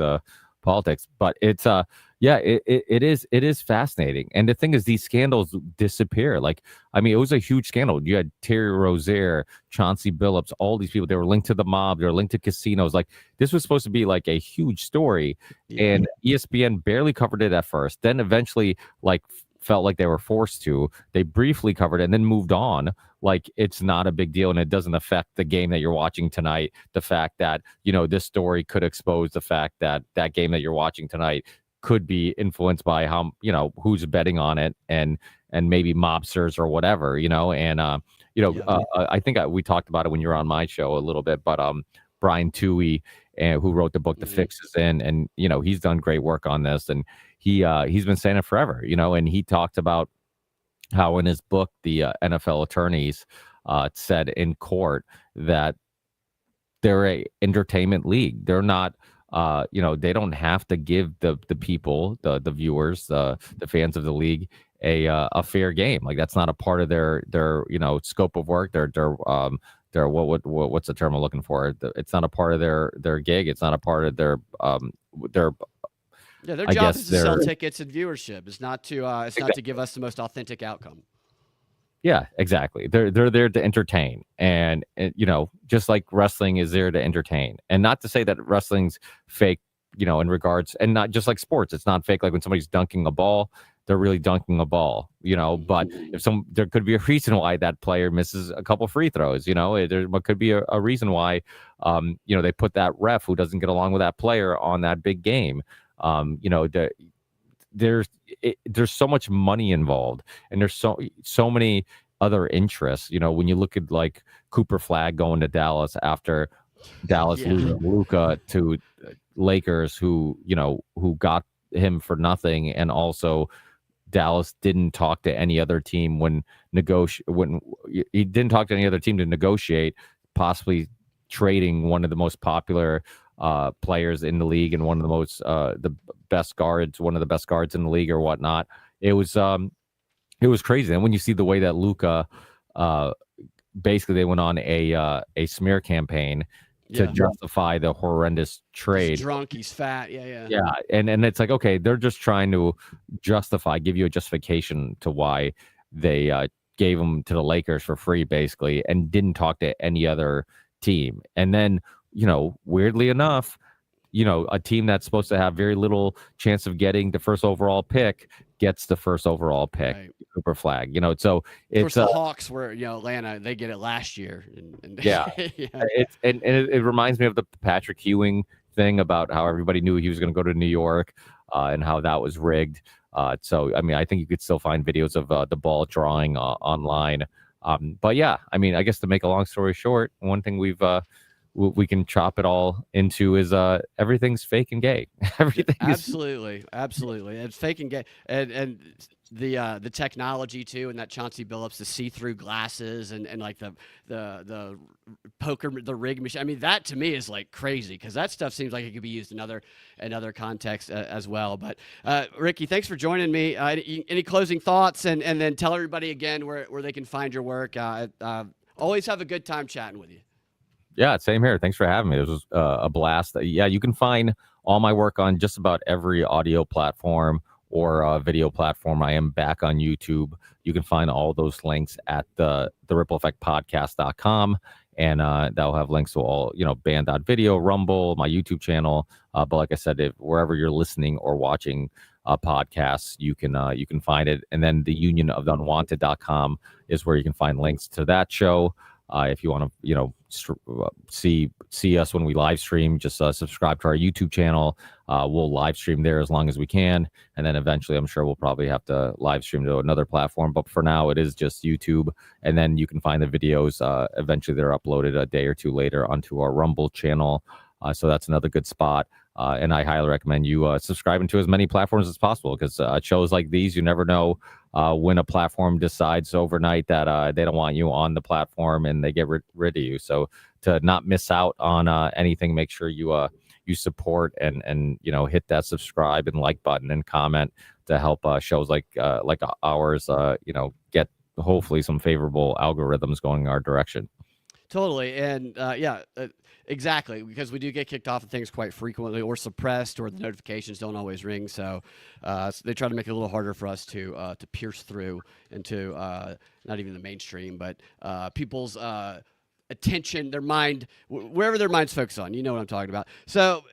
politics, but it's it is fascinating. And the thing is, these scandals disappear. Like, I mean, it was a huge scandal. You had Terry Rozier, Chauncey Billups, all these people. They were linked to the mob. They were linked to casinos. Like, this was supposed to be like a huge story, and ESPN barely covered it at first. Then eventually, like, felt like they were forced to. They briefly covered it and then moved on. Like, it's not a big deal, and it doesn't affect the game that you're watching tonight. The fact that, this story could expose the fact that that game that you're watching tonight could be influenced by how, who's betting on it, and maybe mobsters or whatever, I think we talked about it when you were on my show a little bit, but Brian Toohey, who wrote the book The Fix Is In, and he's done great work on this, and he's been saying it forever, and he talked about how in his book the NFL attorneys said in court that they're a entertainment league. They're not, they don't have to give the people, the viewers, the fans of the league a fair game. Like, that's not a part of their scope of work. Their what's the term I'm looking for? It's not a part of their gig. It's not a part of their their job is to sell tickets and viewership. It's not to not to give us the most authentic outcome. Yeah, exactly. They're there to entertain, and just like wrestling is there to entertain, and not to say that wrestling's fake, in regards, and not just like sports. It's not fake. Like when somebody's dunking a ball, they're really dunking a ball, but there could be a reason why that player misses a couple free throws, there could be a reason why, they put that ref who doesn't get along with that player on that big game. There's so much money involved, and there's so many other interests. When you look at like Cooper Flagg going to Dallas after Dallas losing Luka to Lakers, who got him for nothing, and also Dallas didn't talk to any other team he didn't talk to any other team to negotiate possibly trading one of the most popular players in the league and one of the most the best guards, one of the best guards in the league or whatnot. It was crazy. And when you see the way that Luka basically they went on a smear campaign to justify the horrendous trade. He's drunk, he's fat, yeah, and it's like, okay, they're just trying to give you a justification to why they gave him to the Lakers for free, basically, and didn't talk to any other team. And then, weirdly enough, a team that's supposed to have very little chance of getting the first overall pick gets the first overall pick, right. Cooper Flagg, so it's, of course, the Hawks were, Atlanta, they get it last year. And it reminds me of the Patrick Ewing thing about how everybody knew he was going to go to New York and how that was rigged. So, I mean, I think you could still find videos of the ball drawing online. But yeah, I mean, I guess to make a long story short, one thing we can chop it all into is everything's fake and gay. Everything absolutely. It's fake and gay, and the technology too, and that Chauncey Billups, the see-through glasses, and like the poker, the rig machine. I mean, that to me is like crazy, because that stuff seems like it could be used in other contexts as well. But Ricky, thanks for joining me. Any closing thoughts, and then tell everybody again where they can find your work. Always have a good time chatting with you. Yeah, same here. Thanks for having me. It was a blast. Yeah, you can find all my work on just about every audio platform or video platform. I am back on YouTube. You can find all those links at the rippleeffectpodcast.com. And that'll have links to all, band.video, Rumble, my YouTube channel. But like I said, wherever you're listening or watching podcasts, you can find it. And then the unionoftheunwanted.com is where you can find links to that show. If you want to, see us when we live stream, just subscribe to our YouTube channel. We'll live stream there as long as we can, and then eventually, I'm sure we'll probably have to live stream to another platform. But for now, it is just YouTube, and then you can find the videos. Eventually, they're uploaded a day or two later onto our Rumble channel. So that's another good spot. And I highly recommend you subscribing to as many platforms as possible, because shows like these, you never know when a platform decides overnight that they don't want you on the platform and they get rid of you. So to not miss out on anything, make sure you support and hit that subscribe and like button and comment to help shows like ours get hopefully some favorable algorithms going our direction. Totally. And exactly, because we do get kicked off of things quite frequently, or suppressed, or the notifications don't always ring. So they try to make it a little harder for us to pierce through into not even the mainstream, but people's attention, their mind, wherever their mind's focused on. You know what I'm talking about. So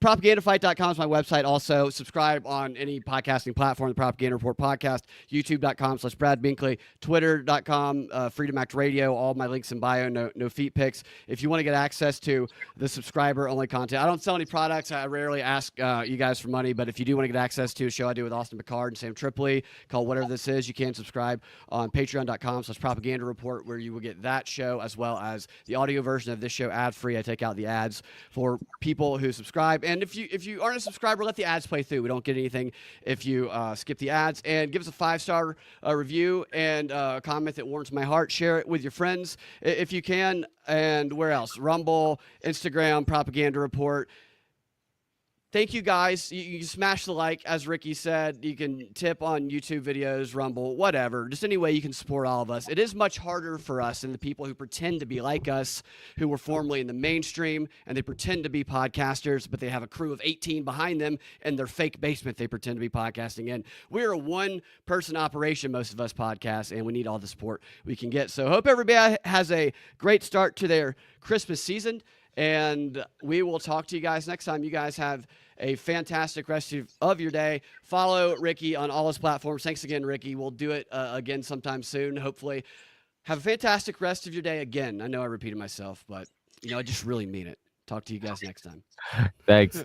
propagandafight.com is my website. Also, subscribe on any podcasting platform, the Propaganda Report Podcast, youtube.com/Brad Binkley, twitter.com, Freedom Act Radio, all my links in bio, no feet pics. If you want to get access to the subscriber-only content, I don't sell any products. I rarely ask you guys for money, but if you do want to get access to a show I do with Austin Picard and Sam Tripoli called Whatever This Is, you can subscribe on patreon.com/Propaganda Report, where you will get that show as well as the audio version of this show ad-free. I take out the ads for people who subscribe. And if you aren't a subscriber, let the ads play through. We don't get anything if you skip the ads. And give us a 5-star review and a comment that warms my heart. Share it with your friends if you can. And where else? Rumble, Instagram, Propaganda Report. Thank you, guys. You can smash the like, as Ricky said. You can tip on YouTube videos, Rumble, whatever. Just any way you can support all of us. It is much harder for us and the people who pretend to be like us, who were formerly in the mainstream, and they pretend to be podcasters, but they have a crew of 18 behind them in their fake basement they pretend to be podcasting in. We're a one-person operation, most of us podcasts, and we need all the support we can get. So hope everybody has a great start to their Christmas season. And we will talk to you guys next time. You guys have a fantastic rest of your day. Follow Ricky on all his platforms. Thanks again, Ricky. We'll do it again sometime soon, hopefully. Have a fantastic rest of your day again. I know I repeated myself, but I just really mean it. Talk to you guys next time. Thanks.